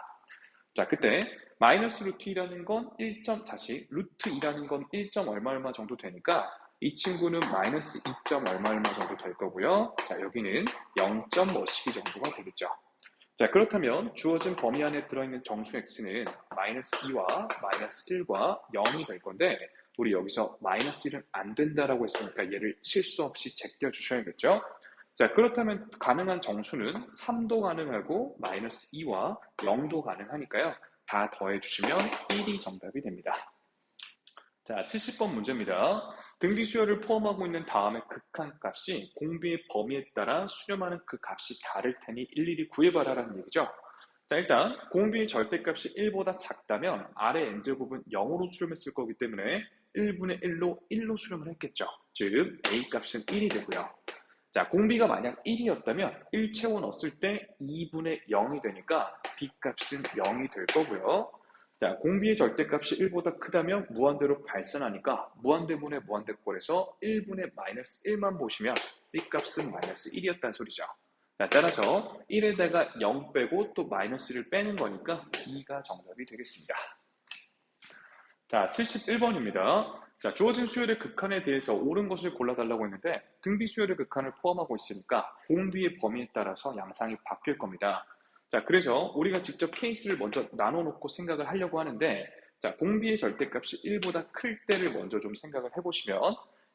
자, 그때 마이너스 루트 2라는 건 1점 다시 루트 2라는 건 1점 얼마 얼마 정도 되니까 이 친구는 마이너스 2점 얼마 얼마 정도 될 거고요. 자, 여기는 0점 뭐시기 정도가 되겠죠. 자, 그렇다면 주어진 범위 안에 들어있는 정수 x는 마이너스 2와 마이너스 1과 0이 될 건데 우리 여기서 마이너스 1은 안 된다라고 했으니까 얘를 실수 없이 제껴 주셔야겠죠. 자, 그렇다면 가능한 정수는 3도 가능하고 마이너스 2와 0도 가능하니까요. 다 더해주시면 1이 정답이 됩니다. 자, 70번 문제입니다. 등비 수열을 포함하고 있는 다음의 극한값이 공비의 범위에 따라 수렴하는 그 값이 다를 테니 일일이 구해봐라라는 얘기죠. 자, 일단 공비의 절대값이 1보다 작다면 아래 n제곱은 0으로 수렴했을 거기 때문에 1분의 1로 수렴을 했겠죠. 즉 a값은 1이 되고요. 자, 공비가 만약 1이었다면 1 채워 넣었을 때 2분의 0이 되니까 b값은 0이 될 거고요. 자, 공비의 절대값이 1보다 크다면 무한대로 발산하니까 무한대분의 무한대꼴에서 1분의 마이너스 1만 보시면 c값은 마이너스 1이었다는 소리죠. 자, 따라서 1에다가 0 빼고 또 마이너스를 빼는 거니까 b가 정답이 되겠습니다. 자, 71번입니다. 자, 주어진 수열의 극한에 대해서 옳은 것을 골라달라고 했는데 등비 수열의 극한을 포함하고 있으니까 공비의 범위에 따라서 양상이 바뀔 겁니다. 자, 그래서 우리가 직접 케이스를 먼저 나눠놓고 생각을 하려고 하는데 자, 공비의 절대값이 1보다 클 때를 먼저 좀 생각을 해보시면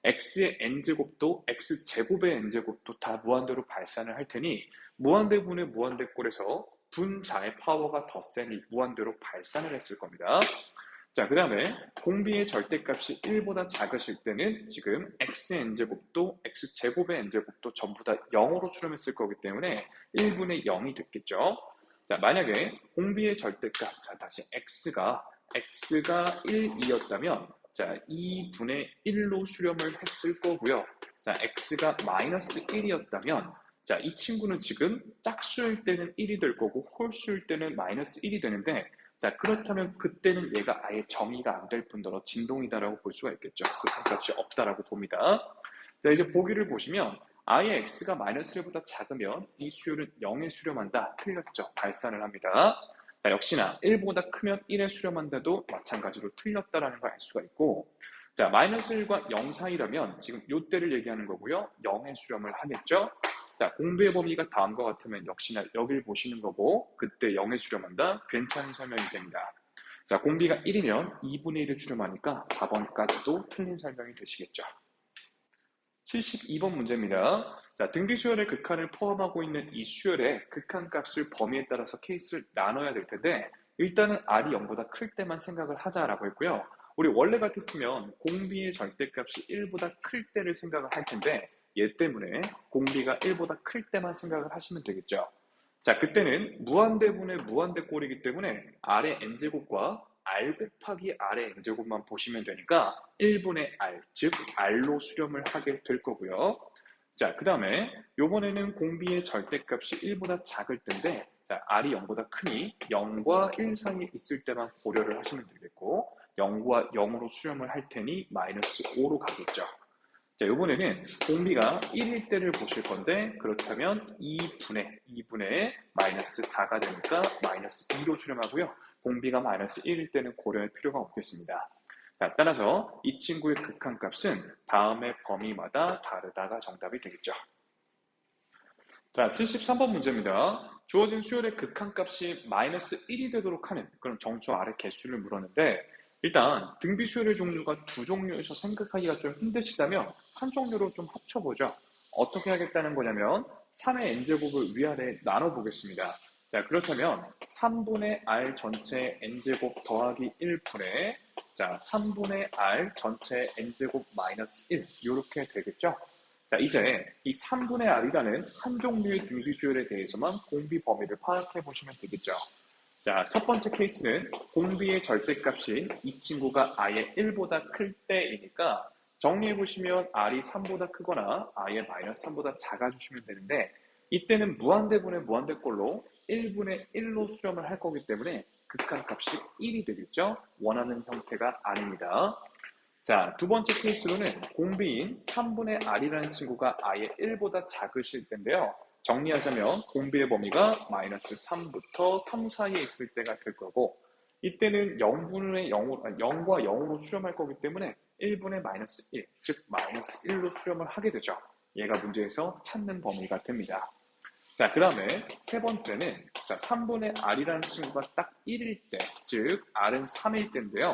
x의 n제곱도 x제곱의 n제곱도 다 무한대로 발산을 할 테니 무한대분의 무한대꼴에서 분자의 파워가 더 세니 무한대로 발산을 했을 겁니다. 자, 그 다음에 공비의 절대값이 1보다 작으실 때는 지금 x의 n제곱도 x제곱의 n제곱도 전부 다 0으로 수렴했을 거기 때문에 1분의 0이 됐겠죠. 자, 만약에 공비의 절대값, 자, 다시 x가 1이었다면 자, 2분의 1로 수렴을 했을 거고요. 자, x가 마이너스 1이었다면 자, 이 친구는 지금 짝수일 때는 1이 될 거고 홀수일 때는 마이너스 1이 되는데 자, 그렇다면 그때는 얘가 아예 정의가 안 될 뿐더러 진동이다라고 볼 수가 있겠죠. 극한값이 없다라고 봅니다. 자, 이제 보기를 보시면 아예 x가 마이너스 1보다 작으면 이 수열은 0에 수렴한다. 틀렸죠. 발산을 합니다. 자, 역시나 1보다 크면 1에 수렴한다도 마찬가지로 틀렸다라는 걸 알 수가 있고 자, 마이너스 1과 0 사이라면 지금 요때를 얘기하는 거고요. 0에 수렴을 하겠죠. 자, 공비의 범위가 다음과 같으면 역시나 여길 보시는 거고 그때 0에 수렴한다. 괜찮은 설명이 됩니다. 자, 공비가 1이면 2분의 1을 수렴하니까 4번까지도 틀린 설명이 되시겠죠. 72번 문제입니다. 자, 등비 수열의 극한을 포함하고 있는 이 수열의 극한값을 범위에 따라서 케이스를 나눠야 될 텐데 일단은 R이 0보다 클 때만 생각을 하자라고 했고요. 우리 원래 같았으면 공비의 절대값이 1보다 클 때를 생각을 할 텐데 얘 때문에 공비가 1보다 클 때만 생각을 하시면 되겠죠. 자, 그때는 무한대분의 무한대꼴이기 때문에 R의 n제곱과 R 곱하기 R의 n제곱만 보시면 되니까 1분의 R, 즉 R로 수렴을 하게 될 거고요. 자, 그 다음에 요번에는 공비의 절대값이 1보다 작을 텐데 자, R이 0보다 크니 0과 1 사이에 있을 때만 고려를 하시면 되겠고 0과 0으로 수렴을 할 테니 마이너스 5로 가겠죠. 자, 이번에는 공비가 1일 때를 보실 건데 그렇다면 2분의 마이너스 4가 되니까 마이너스 2로 수렴하고요. 공비가 마이너스 1일 때는 고려할 필요가 없겠습니다. 자, 따라서 이 친구의 극한값은 다음의 범위마다 다르다가 정답이 되겠죠. 자, 73번 문제입니다. 주어진 수열의 극한값이 마이너스 1이 되도록 하는 그런 정수 아래 개수를 물었는데 일단 등비 수열의 종류가 두 종류에서 생각하기가 좀 힘드시다면 한 종류로 좀 합쳐보죠. 어떻게 하겠다는 거냐면 3의 n제곱을 위아래 나눠보겠습니다. 자, 그렇다면 3분의 r 전체 n제곱 더하기 1분의 자, 3분의 r 전체 n제곱 마이너스 1 이렇게 되겠죠. 자, 이제 이 3분의 r이라는 한 종류의 등비 수열에 대해서만 공비 범위를 파악해 보시면 되겠죠. 자, 첫 번째 케이스는 공비의 절대값이 이 친구가 아예 1보다 클 때이니까 정리해 보시면 r이 3보다 크거나 아예 마이너스 3보다 작아주시면 되는데 이때는 무한대분의 무한대꼴로 1분의 1로 수렴을 할 거기 때문에 극한값이 1이 되겠죠. 원하는 형태가 아닙니다. 자, 두 번째 케이스로는 공비인 3분의 r이라는 친구가 아예 1보다 작으실 텐데요. 정리하자면 공비의 범위가 마이너스 3부터 3 사이에 있을 때가 될 거고 이때는 0분의 0과 0으로 수렴할 거기 때문에 1분의 마이너스 1, 즉 마이너스 1로 수렴을 하게 되죠. 얘가 문제에서 찾는 범위가 됩니다. 자, 그 다음에 세 번째는 자, 3분의 r이라는 친구가 딱 1일 때, 즉 r은 3일 때인데요.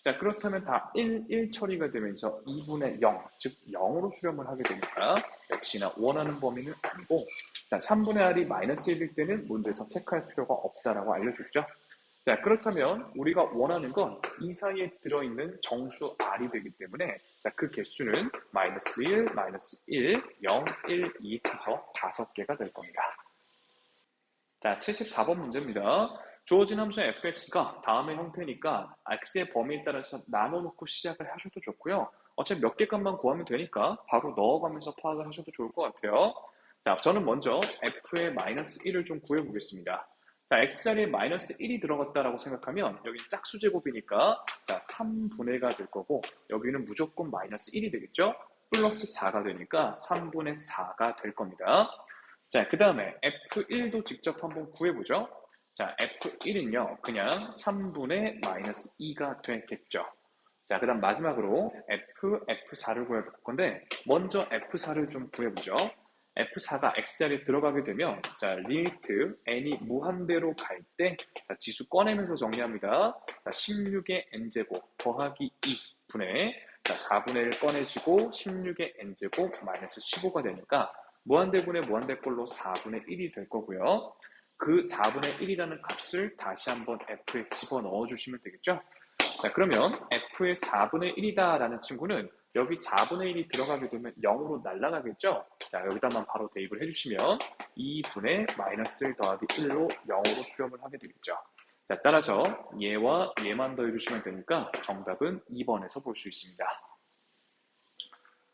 자, 그렇다면 다 1 처리가 되면서 2분의 0, 즉 0으로 수렴을 하게 되니까 역시나 원하는 범위는 아니고 자, 3분의 r이 마이너스 1일 때는 문제에서 체크할 필요가 없다라고 알려줬죠. 자, 그렇다면 우리가 원하는 건 이 사이에 들어있는 정수 R이 되기 때문에 자, 그 개수는 마이너스 1, 마이너스 1, 0, 1, 2 해서 5개가 될 겁니다. 자, 74번 문제입니다. 주어진 함수 fx가 다음의 형태니까 x의 범위에 따라서 나눠놓고 시작을 하셔도 좋고요. 어차피 몇 개 값만 구하면 되니까 바로 넣어가면서 파악을 하셔도 좋을 것 같아요. 자, 저는 먼저 f의 마이너스 1을 좀 구해보겠습니다. 자, x자리에 마이너스 1이 들어갔다라고 생각하면 여기 짝수제곱이니까 자, 3분의가 될 거고 여기는 무조건 마이너스 1이 되겠죠? 플러스 4가 되니까 3분의 4가 될 겁니다. 자, 그 다음에 F1도 직접 한번 구해보죠. 자, F1은요, 그냥 3분의 마이너스 2가 되겠죠. 자, 그 다음 마지막으로 F4를 구해볼 건데, 먼저 F4를 좀 구해보죠. F4가 X자리에 들어가게 되면, 자, 리미트 n이 무한대로 갈 때, 자, 지수 꺼내면서 정리합니다. 자, 16의 n제곱 더하기 2분의, 자, 4분의 1 꺼내시고, 16의 n제곱 마이너스 15가 되니까, 무한대분의 무한대꼴로 4분의 1이 될 거고요. 그 4분의 1이라는 값을 다시 한번 F에 집어넣어 주시면 되겠죠. 자, 그러면 F의 4분의 1이다 라는 친구는 여기 4분의 1이 들어가게 되면 0으로 날아가겠죠. 자, 여기다만 바로 대입을 해주시면 2분의 마이너스 1 더하기 1로 0으로 수렴을 하게 되겠죠. 자, 따라서 얘와 얘만 더해주시면 되니까 정답은 2번에서 볼 수 있습니다.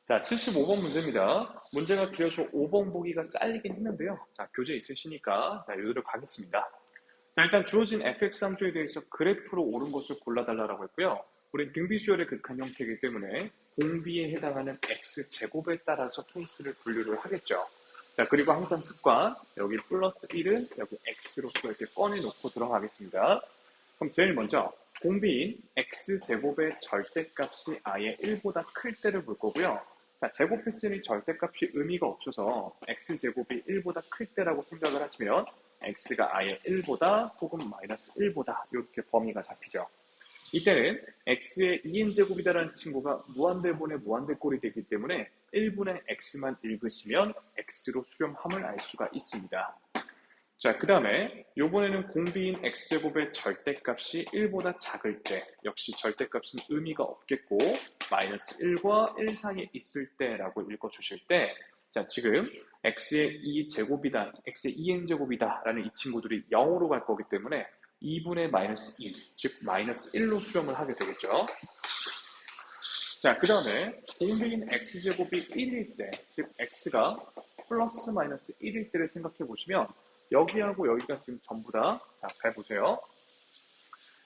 자, 75번 문제입니다. 문제가 길어서 5번 보기가 잘리긴 했는데요. 자, 교재 있으시니까 자, 이대로 가겠습니다. 자, 일단 주어진 fx 함수에 대해서 그래프로 옳은 것을 골라달라고 했고요. 우린 등비수열의 극한 형태이기 때문에 공비에 해당하는 x제곱에 따라서 케이스를 분류를 하겠죠. 자, 그리고 항상 습관, 여기 플러스 1은 여기 x로서 이렇게 꺼내놓고 들어가겠습니다. 그럼 제일 먼저 공비인 x제곱의 절대값이 아예 1보다 클 때를 볼 거고요. 자, 제곱했으니 절대값이 의미가 없어서 x제곱이 1보다 클 때라고 생각을 하시면 x가 아예 1보다 혹은 마이너스 1보다 이렇게 범위가 잡히죠. 이때는 x의 2n제곱이다라는 친구가 무한대분의 무한대꼴이 되기 때문에 1분의 x만 읽으시면 x로 수렴함을 알 수가 있습니다. 자, 그 다음에 요번에는 공비인 x제곱의 절대값이 1보다 작을 때 역시 절대값은 의미가 없겠고 마이너스 1과 1 사이에 있을 때라고 읽어주실 때 자, 지금 x의 2제곱이다, x의 2n제곱이다 라는 이 친구들이 0으로 갈 거기 때문에 2분의 마이너스 2, 즉 마이너스 1로 수렴을 하게 되겠죠. 자, 그 다음에 공비인 x제곱이 1일 때, 즉 x가 플러스 마이너스 1일 때를 생각해 보시면 여기하고 여기가 지금 전부 다, 자, 잘 보세요.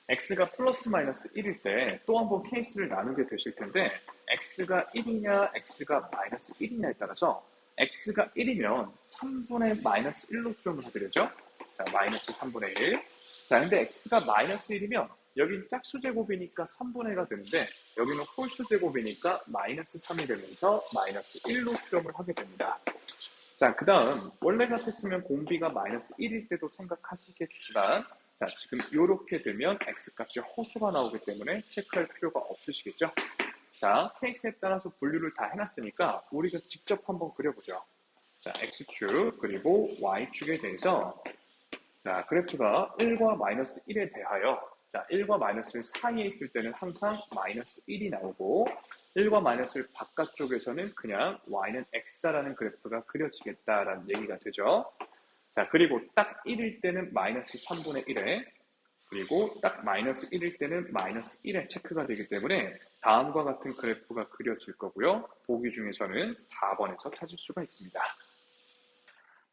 x가 플러스 마이너스 1일 때 또 한 번 케이스를 나누게 되실 텐데 x가 1이냐 x가 마이너스 1이냐에 따라서 x가 1이면 3분의 마이너스 1로 수렴을 하게 되죠. 자, 마이너스 3분의 1. 자, 근데 x가 마이너스 1이면 여긴 짝수제곱이니까 3분의 1가 되는데 여기는 홀수제곱이니까 마이너스 3이 되면서 마이너스 1로 수렴을 하게 됩니다. 자, 그 다음 원래 같았으면 공비가 마이너스 1일 때도 생각하시겠지만 자, 지금 이렇게 되면 x값이 허수가 나오기 때문에 체크할 필요가 없으시겠죠? 자, 케이스에 따라서 분류를 다 해놨으니까 우리가 직접 한번 그려보죠. 자, x축 그리고 y축에 대해서 자, 그래프가 1과 마이너스 1에 대하여 자, 1과 마이너스 1 사이에 있을 때는 항상 마이너스 1이 나오고 1과 마이너스 1 바깥쪽에서는 그냥 y는 x다라는 그래프가 그려지겠다라는 얘기가 되죠. 자, 그리고 딱 1일 때는 마이너스 3분의 1에 그리고 딱 마이너스 1일 때는 마이너스 1에 체크가 되기 때문에 다음과 같은 그래프가 그려질 거고요. 보기 중에서는 4번에서 찾을 수가 있습니다.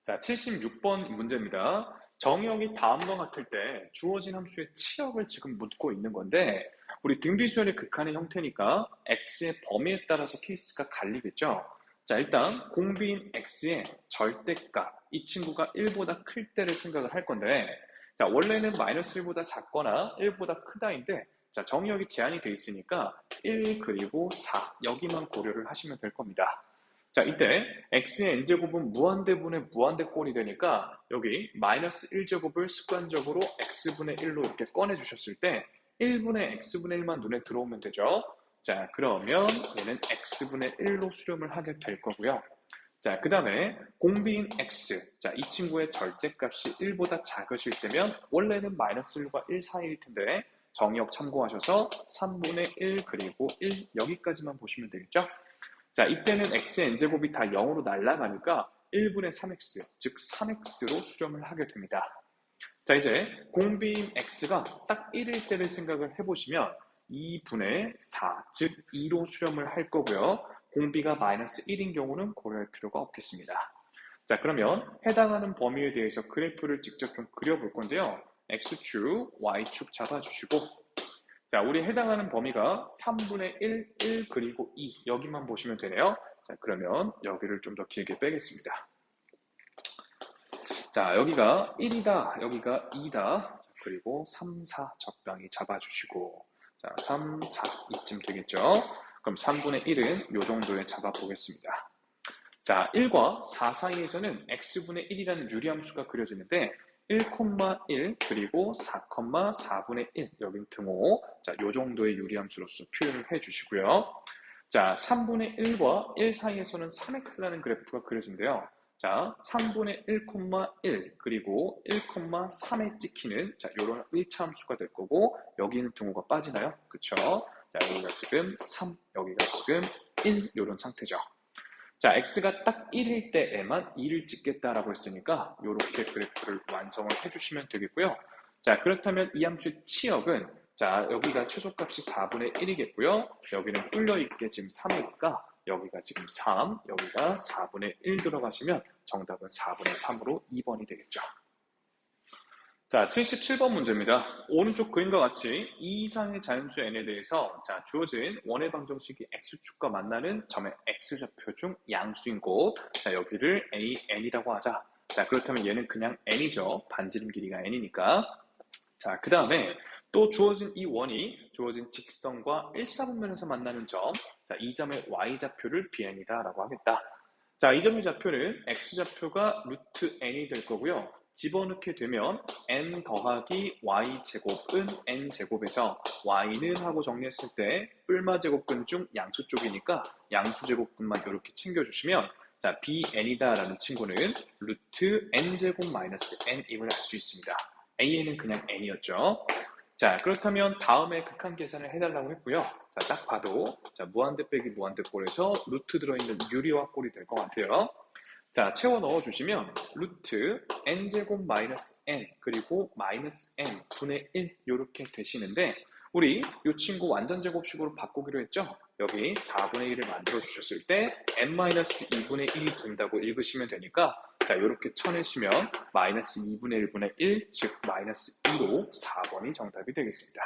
자, 76번 문제입니다. 정의역이 다음과 같을 때 주어진 함수의 치역을 지금 묻고 있는 건데 우리 등비수열의 극한의 형태니까 x의 범위에 따라서 케이스가 갈리겠죠. 자, 일단 공비인 x의 절대값 이 친구가 1보다 클 때를 생각을 할 건데 자, 원래는 마이너스 1보다 작거나 1보다 크다인데 자, 정의역이 제한이 되어 있으니까 1 그리고 4 여기만 고려를 하시면 될 겁니다. 자, 이때 x의 n제곱은 무한대분의 무한대꼴이 되니까 여기 마이너스 1제곱을 습관적으로 x분의 1로 이렇게 꺼내주셨을 때 1분의 x분의 1만 눈에 들어오면 되죠. 자, 그러면 얘는 x분의 1로 수렴을 하게 될 거고요. 자, 그 다음에 공비인 x. 자, 이 친구의 절대값이 1보다 작으실 때면 원래는 마이너스 1과 1 사이일 텐데 정의역 참고하셔서 3분의 1 그리고 1 여기까지만 보시면 되겠죠? 자, 이때는 x의 n제곱이 다 0으로 날아가니까 1분의 3x, 즉 3x로 수렴을 하게 됩니다. 자, 이제 공비인 x가 딱 1일 때를 생각을 해보시면 2분의 4, 즉 2로 수렴을 할 거고요. 공비가 마이너스 1인 경우는 고려할 필요가 없겠습니다. 자, 그러면 해당하는 범위에 대해서 그래프를 직접 좀 그려볼 건데요. x축, y축 잡아주시고, 자, 우리 해당하는 범위가 3분의 1, 1 그리고 2 여기만 보시면 되네요. 자, 그러면 여기를 좀 더 길게 빼겠습니다. 자, 여기가 1이다, 여기가 2다, 그리고 3, 4 적당히 잡아주시고, 자, 3, 4 이쯤 되겠죠? 그럼 3분의 1은 이 정도에 잡아보겠습니다. 자, 1과 4 사이에서는 x분의 1이라는 유리함수가 그려지는데 1,1 그리고 4,4분의 1 여긴 등호. 자, 요 정도의 유리함수로서 표현을 해주시고요. 자, 3분의 1과 1 사이에서는 3x라는 그래프가 그려진대요. 자, 3분의 1,1 그리고 1,3에 찍히는 자, 요런 1차 함수가 될 거고 여기는 등호가 빠지나요? 그쵸? 자, 여기가 지금 3, 여기가 지금 1 요런 상태죠. 자, x가 딱 1일 때에만 2를 찍겠다라고 했으니까 이렇게 그래프를 완성을 해주시면 되겠고요. 자, 그렇다면 이 함수의 치역은 자, 여기가 최소값이 4분의 1이겠고요. 여기는 뚫려있게 지금 3이니까 여기가 지금 3, 여기가 4분의 1 들어가시면 정답은 4분의 3으로 2번이 되겠죠. 자, 77번 문제입니다. 오른쪽 그림과 같이 2 이상의 자연수 n에 대해서 자, 주어진 원의 방정식이 x축과 만나는 점의 x좌표 중 양수인 곳. 자, 여기를 an이라고 하자. 자, 그렇다면 얘는 그냥 n이죠. 반지름 길이가 n이니까. 자, 그 다음에 또 주어진 이 원이 주어진 직선과 1사분면에서 만나는 점. 자, 이 점의 y좌표를 bn이다라고 하겠다. 자, 이 점의 좌표는 x좌표가 루트 n이 될 거고요. 집어넣게 되면 n 더하기 y제곱은 n제곱에서 y는 하고 정리했을 때 뿔마제곱근 중 양수 쪽이니까 양수제곱근만 이렇게 챙겨주시면 자, bn이다라는 친구는 루트 n제곱 마이너스 n임을 알 수 있습니다. a는 그냥 n이었죠. 자, 그렇다면 다음에 극한 계산을 해달라고 했고요. 자, 딱 봐도 자, 무한대 빼기 무한대 꼴에서 루트 들어있는 유리화 꼴이 될 것 같아요. 자, 채워 넣어주시면 루트 n제곱 마이너스 n 그리고 마이너스 n 분의 1 이렇게 되시는데 우리 이 친구 완전제곱식으로 바꾸기로 했죠? 여기 4분의 1을 만들어 주셨을 때 n 마이너스 2분의 1이 된다고 읽으시면 되니까 자, 이렇게 쳐내시면 마이너스 2분의 1분의 1, 즉 마이너스 2로 4번이 정답이 되겠습니다.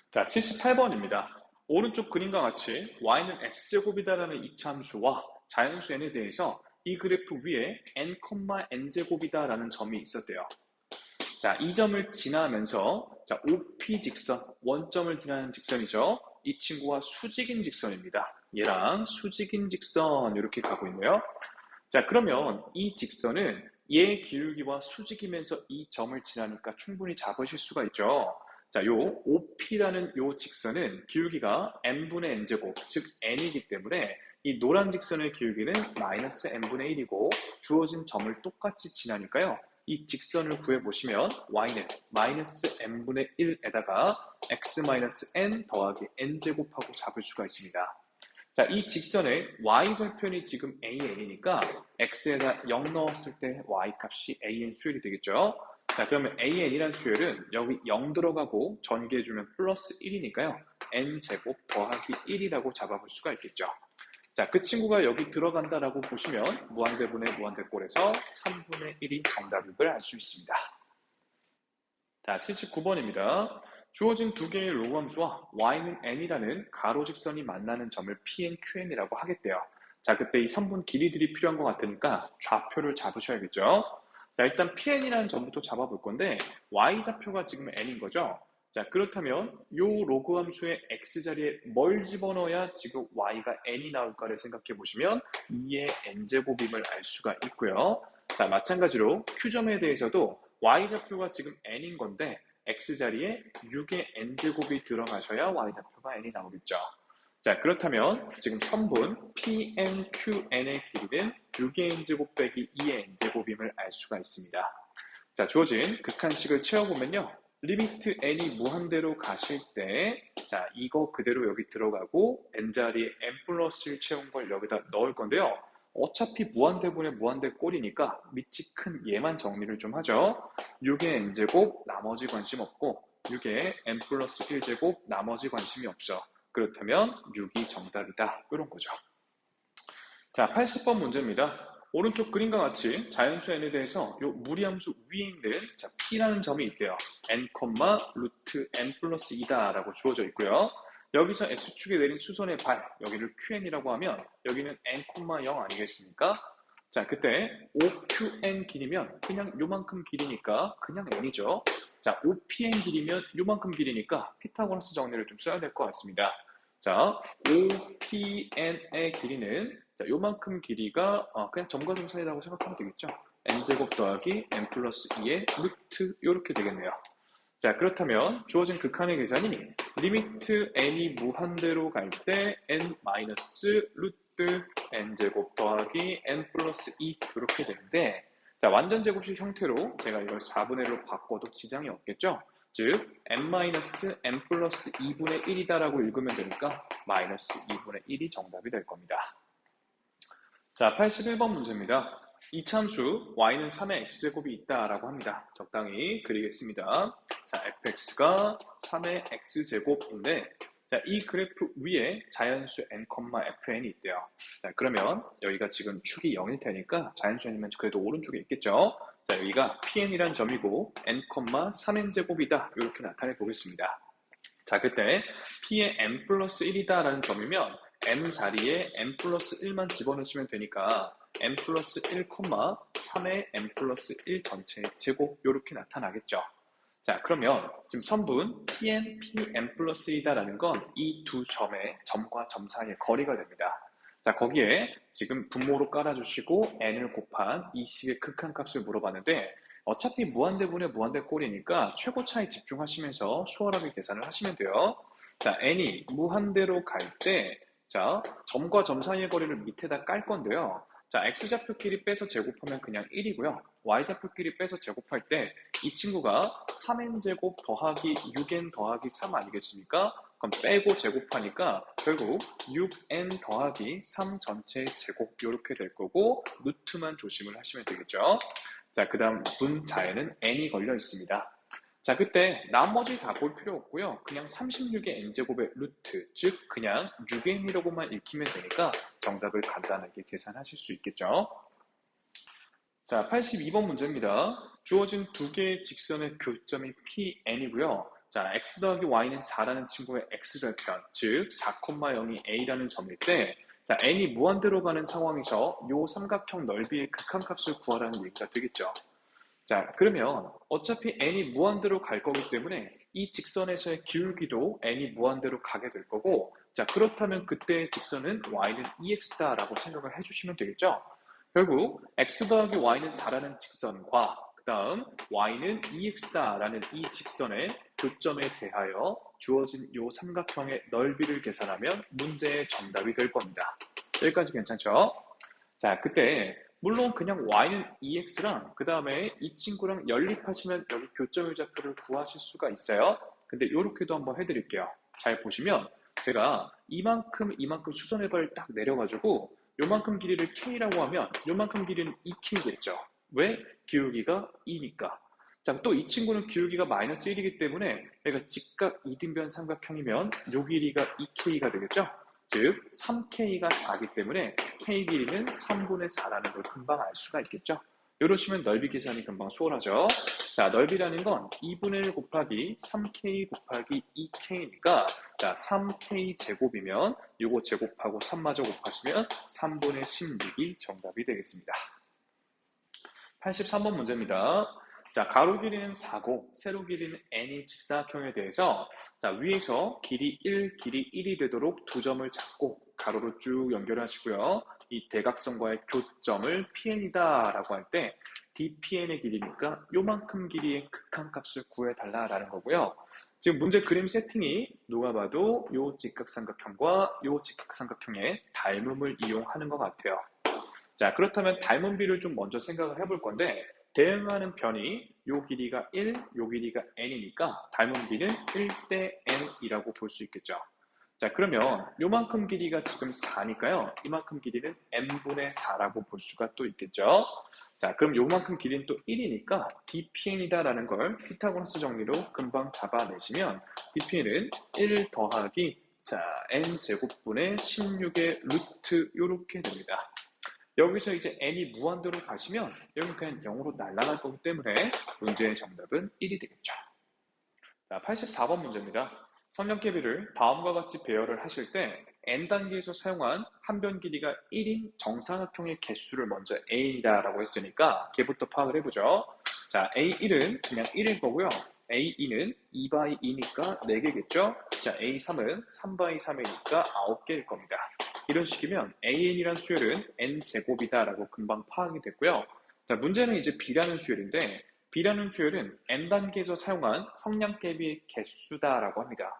자, 78번입니다. 오른쪽 그림과 같이 y는 x제곱이다라는 이차함수와 자연수 n에 대해서 이 그래프 위에 n, n제곱이다라는 점이 있었대요. 자, 이 점을 지나면서 자, OP 직선, 원점을 지나는 직선이죠. 이 친구와 수직인 직선입니다. 얘랑 수직인 직선 이렇게 가고 있네요. 자, 그러면 이 직선은 얘 기울기와 수직이면서 이 점을 지나니까 충분히 잡으실 수가 있죠. 자, 요 OP라는 요 직선은 기울기가 n분의 n제곱, 즉 n이기 때문에 이 노란 직선의 기울기는 마이너스 n분의 1이고 주어진 점을 똑같이 지나니까요. 이 직선을 구해보시면 y는 마이너스 n분의 1에다가 x 마이너스 n 더하기 n제곱하고 잡을 수가 있습니다. 자, 이 직선의 y절편이 지금 an이니까 x에다 0 넣었을 때 y값이 an 수열이 되겠죠. 자, 그러면 an이란 수열은 여기 0 들어가고 전개해주면 플러스 1이니까요. n제곱 더하기 1이라고 잡아볼 수가 있겠죠. 자, 그 친구가 여기 들어간다라고 보시면 무한대분의 무한대꼴에서 3분의 1이 정답임을 알 수 있습니다. 자, 79번입니다. 주어진 두 개의 로그함수와 y는 n이라는 가로직선이 만나는 점을 pn, qn이라고 하겠대요. 자, 그때 이 선분 길이들이 필요한 것 같으니까 좌표를 잡으셔야겠죠. 자, 일단 pn이라는 점부터 잡아볼 건데 y좌표가 지금 n인 거죠. 자, 그렇다면 이 로그함수의 x자리에 뭘 집어넣어야 지금 y가 n이 나올까를 생각해 보시면 2의 n제곱임을 알 수가 있고요. 자, 마찬가지로 q점에 대해서도 y좌표가 지금 n인 건데 x자리에 6의 n제곱이 들어가셔야 y좌표가 n이 나오겠죠. 자, 그렇다면 지금 선분 PNQN의 길이는 6의 n제곱 빼기 2의 n제곱임을 알 수가 있습니다. 자, 주어진 극한식을 채워보면요. 리미트 n이 무한대로 가실 때, 자, 이거 그대로 여기 들어가고 n자리에 n 플러스 1 채운 걸 여기다 넣을 건데요. 어차피 무한대분의 무한대 꼴이니까 밑이 큰 얘만 정리를 좀 하죠. 6의 n제곱 나머지 관심 없고 6의 n 플러스 1제곱 나머지 관심이 없죠. 그렇다면 6이 정답이다. 이런 거죠. 자, 80번 문제입니다. 오른쪽 그림과 같이 자연수 n에 대해서 요 무리함수 위에 있는 자, p라는 점이 있대요. n, 루트 n 플러스 2다 라고 주어져 있고요. 여기서 x축에 내린 수선의 발, 여기를 qn이라고 하면 여기는 n, 0 아니겠습니까? 자, 그때 5qn 길이면 그냥 요만큼 길이니까 그냥 n이죠. 자, 5pn 길이면 요만큼 길이니까 피타고라스 정리를 좀 써야 될 것 같습니다. 자, OPN의 길이는 자, 요만큼 길이가 그냥 점과 점 사이라고 생각하면 되겠죠. n제곱 더하기 n 플러스 2의 루트 이렇게 되겠네요. 자, 그렇다면 주어진 극한의 계산이 리미트 n이 무한대로 갈 때 n 마이너스 루트 n제곱 더하기 n 플러스 2 이렇게 되는데 자, 완전 제곱식 형태로 제가 이걸 4분의 1로 바꿔도 지장이 없겠죠. 즉 n-n 플러스 2분의 1이다라고 읽으면 되니까 마이너스 2분의 1이 정답이 될 겁니다. 자, 81번 문제입니다. 이참수 y는 3의 x제곱이 있다라고 합니다. 적당히 그리겠습니다. 자, fx가 3의 x제곱인데 자, 이 그래프 위에 자연수 n, fn이 있대요. 자, 그러면 여기가 지금 축이 0일 테니까 자연수 n이면 그래도 오른쪽에 있겠죠. 자, 여기가 pn이란 점이고 n, 3n제곱이다. 이렇게 나타내 보겠습니다. 자, 그때 p의 n 플러스 1이다 라는 점이면 n 자리에 n 플러스 1만 집어넣으시면 되니까 n 플러스 1, 3의 n 플러스 1 전체의 제곱 이렇게 나타나겠죠. 자, 그러면 지금 선분 pn, pn 플러스 1이다라는 건 이 두 점의 점과 점 사이의 거리가 됩니다. 자, 거기에 지금 분모로 깔아주시고 n을 곱한 이 식의 극한값을 물어봤는데 어차피 무한대분의 무한대 꼴이니까 최고 차이 집중하시면서 수월하게 계산을 하시면 돼요. 자, n이 무한대로 갈 때, 자, 점과 점 사이의 거리를 밑에다 깔 건데요. 자, x좌표끼리 빼서 제곱하면 그냥 1이고요. y좌표끼리 빼서 제곱할 때 이 친구가 3n제곱 더하기 6n 더하기 3 아니겠습니까? 그럼 빼고 제곱하니까 결국 6n 더하기 3 전체의 제곱 이렇게 될 거고 루트만 조심을 하시면 되겠죠. 자, 그 다음 분자에는 n이 걸려 있습니다. 자, 그때 나머지 다 볼 필요 없고요. 그냥 36의 n제곱의 루트, 즉 그냥 6n이라고만 읽히면 되니까 정답을 간단하게 계산하실 수 있겠죠. 자, 82번 문제입니다. 주어진 두 개의 직선의 교점이 PN이고요. 자, x 더하기 y는 4라는 친구의 x절편, 즉 4,0이 a라는 점일 때 자, n이 무한대로 가는 상황에서 이 삼각형 넓이의 극한값을 구하라는 얘기가 되겠죠. 자, 그러면 어차피 n이 무한대로 갈 거기 때문에 이 직선에서의 기울기도 n이 무한대로 가게 될 거고 자, 그렇다면 그때의 직선은 y는 2x다라고 생각을 해주시면 되겠죠. 결국 x 더하기 y는 4라는 직선과 그 다음 y는 2x다라는 이 직선의 교점에 대하여 주어진 이 삼각형의 넓이를 계산하면 문제의 정답이 될 겁니다. 여기까지 괜찮죠? 자, 그때 물론 그냥 y는 2x랑 그 다음에 이 친구랑 연립하시면 여기 교점의 좌표를 구하실 수가 있어요. 근데 이렇게도 한번 해드릴게요. 잘 보시면 제가 이만큼 수선의 발을 딱 내려가지고 요만큼 길이를 k라고 하면 요만큼 길이는 2k겠죠. 왜? 기울기가 2니까. 자, 또 이 친구는 기울기가 마이너스 1이기 때문에 얘가 직각 이등변 삼각형이면 요 길이가 2k가 되겠죠. 즉 3k가 4이기 때문에 k 길이는 3분의 4라는 걸 금방 알 수가 있겠죠. 이러시면 넓이 계산이 금방 수월하죠. 자, 넓이라는 건 2분의 1 곱하기 3k 곱하기 2k니까 자, 3k 제곱이면 이거 제곱하고 3마저 곱하시면 3분의 16이 정답이 되겠습니다. 83번 문제입니다. 자, 가로 길이는 4고 세로 길이는 n인 직사각형에 대해서 자, 위에서 길이 1, 길이 1이 되도록 두 점을 잡고 가로로 쭉 연결하시고요. 이 대각선과의 교점을 pn이다 라고 할 때 dpn의 길이니까 요만큼 길이의 극한값을 구해달라라는 거고요. 지금 문제 그림 세팅이 누가 봐도 요 직각삼각형과 요 직각삼각형의 닮음을 이용하는 것 같아요. 자, 그렇다면 닮은 비를 좀 먼저 생각을 해볼 건데, 대응하는 변이 요 길이가 1, 요 길이가 n이니까 닮은 비는 1대 n이라고 볼 수 있겠죠. 자, 그러면 요만큼 길이가 지금 4니까요. 이만큼 길이는 n분의 4라고 볼 수가 또 있겠죠. 자, 그럼 요만큼 길이는 또 1이니까 dpn이다라는 걸 피타고라스 정리로 금방 잡아내시면 dpn은 1 더하기 자, n제곱분의 16의 루트 요렇게 됩니다. 여기서 이제 n이 무한대로 가시면 여기 그냥 0으로 날아갈 거기 때문에 문제의 정답은 1이 되겠죠. 자, 84번 문제입니다. 성냥개비를 다음과 같이 배열을 하실 때 n단계에서 사용한 한 변 길이가 1인 정사각형의 개수를 먼저 a이다라고 했으니까 걔부터 파악을 해보죠. 자, a1은 그냥 1일 거고요. a2는 2by 2니까 4개겠죠. 자, a3은 3by 3이니까 9개일 겁니다. 이런 식이면 an이란 수열은 n제곱이다라고 금방 파악이 됐고요. 자, 문제는 이제 b라는 수열인데 b라는 수열은 n단계에서 사용한 성냥개비의 개수다라고 합니다.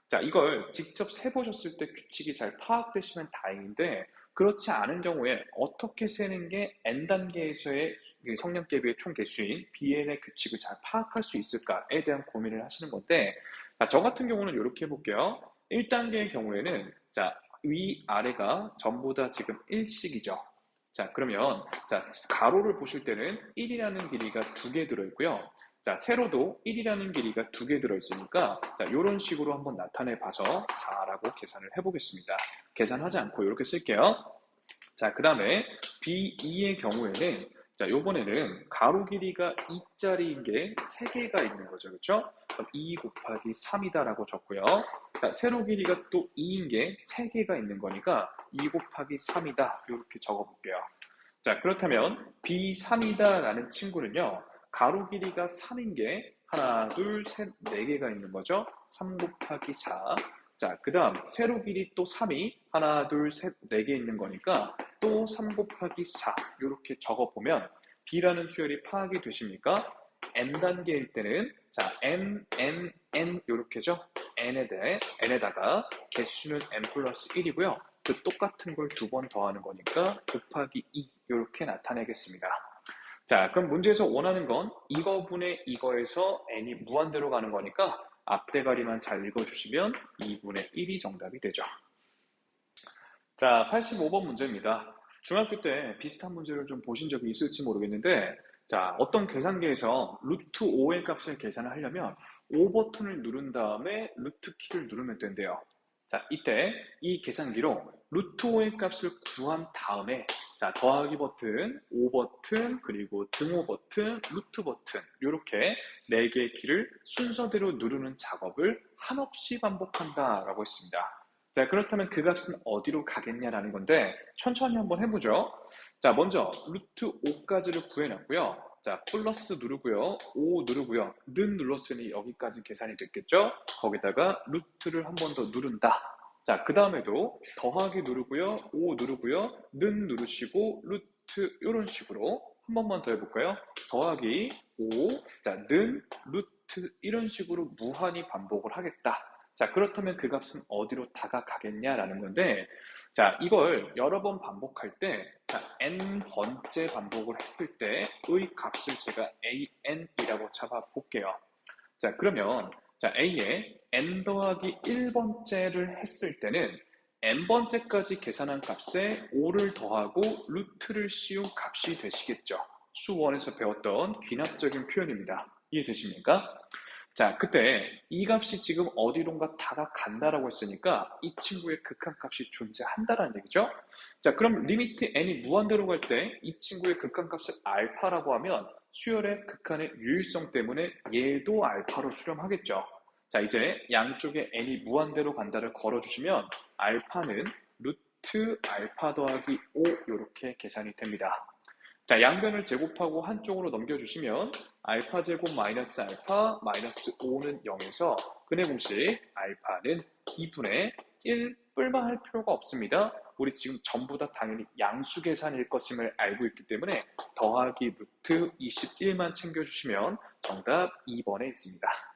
자, 이걸 직접 세보셨을 때 규칙이 잘 파악되시면 다행인데 그렇지 않은 경우에 어떻게 세는 게 n단계에서의 성냥개비의 총 개수인 bn의 규칙을 잘 파악할 수 있을까에 대한 고민을 하시는 건데 자, 저 같은 경우는 이렇게 해볼게요. 1단계의 경우에는 자, 위아래가 전부 다 지금 1씩이죠. 자, 그러면 자, 가로를 보실 때는 1이라는 길이가 2개 들어있고요. 자, 세로도 1이라는 길이가 2개 들어있으니까 자, 이런 식으로 한번 나타내 봐서 4라고 계산을 해보겠습니다. 계산하지 않고 이렇게 쓸게요. 자, 그 다음에 B2의 경우에는 자, 요번에는 가로 길이가 2짜리인 게 3개가 있는 거죠. 그렇죠? 그럼 2 곱하기 3이다라고 적고요. 자, 세로 길이가 또 2인 게 3개가 있는 거니까 2 곱하기 3이다. 이렇게 적어볼게요. 자, 그렇다면 B3이다라는 친구는요. 가로 길이가 3인 게 하나, 둘, 셋, 4개가 있는 거죠. 3 곱하기 4. 자, 그 다음 세로 길이 또 3이 하나, 둘, 셋, 4개 있는 거니까 또 3 곱하기 4 이렇게 적어보면 B라는 수열이 파악이 되십니까? n단계일 때는 자, n 이렇게죠. n에다가 개수는 n 플러스 1이고요. 그 똑같은 걸 2번 더하는 거니까 곱하기 2 이렇게 나타내겠습니다. 자, 그럼 문제에서 원하는 건 이거분의 이거에서 n이 무한대로 가는 거니까 앞대가리만 잘 읽어주시면 2분의 1이 정답이 되죠. 자, 85번 문제입니다. 중학교 때 비슷한 문제를 좀 보신 적이 있을지 모르겠는데 자, 어떤 계산기에서 루트 5의 값을 계산을 하려면 5 버튼을 누른 다음에 루트 키를 누르면 된대요. 자, 이때 이 계산기로 루트 5의 값을 구한 다음에 자, 더하기 버튼, 5 버튼, 그리고 등호 버튼, 루트 버튼 이렇게 4개의 키를 순서대로 누르는 작업을 한없이 반복한다라고 했습니다. 자, 그렇다면 그 값은 어디로 가겠냐라는 건데 천천히 한번 해보죠. 자, 먼저 루트 5까지를 구해놨고요. 자, 플러스 누르고요. 5 누르고요. 는 눌렀으니 여기까지 계산이 됐겠죠? 거기다가 루트를 한 번 더 누른다. 자, 그 다음에도 더하기 누르고요. 5 누르고요. 는 누르시고 루트 이런 식으로 한 번만 더 해볼까요? 더하기 5, 자, 는, 루트 이런 식으로 무한히 반복을 하겠다. 자, 그렇다면 그 값은 어디로 다가가겠냐라는 건데, 자, 이걸 여러 번 반복할 때, 자, n번째 반복을 했을 때의 값을 제가 an이라고 잡아볼게요. 자, 그러면, 자, a에 n 더하기 1번째를 했을 때는 n번째까지 계산한 값에 5를 더하고 루트를 씌운 값이 되시겠죠. 수원에서 배웠던 귀납적인 표현입니다. 이해되십니까? 자, 그때 이 값이 지금 어디론가 다가간다라고 했으니까 이 친구의 극한값이 존재한다라는 얘기죠. 자, 그럼 리미트 n이 무한대로 갈 때 이 친구의 극한값을 알파라고 하면 수열의 극한의 유일성 때문에 얘도 알파로 수렴하겠죠. 자, 이제 양쪽에 n이 무한대로 간다를 걸어주시면 알파는 루트 알파 더하기 5 이렇게 계산이 됩니다. 자, 양변을 제곱하고 한쪽으로 넘겨주시면 알파 제곱 마이너스 알파 마이너스 5는 0에서 근의 공식 알파는 2분의 1 뿔만 할 필요가 없습니다. 우리 지금 전부 다 당연히 양수 계산일 것임을 알고 있기 때문에 더하기 루트 21만 챙겨주시면 정답 2번에 있습니다.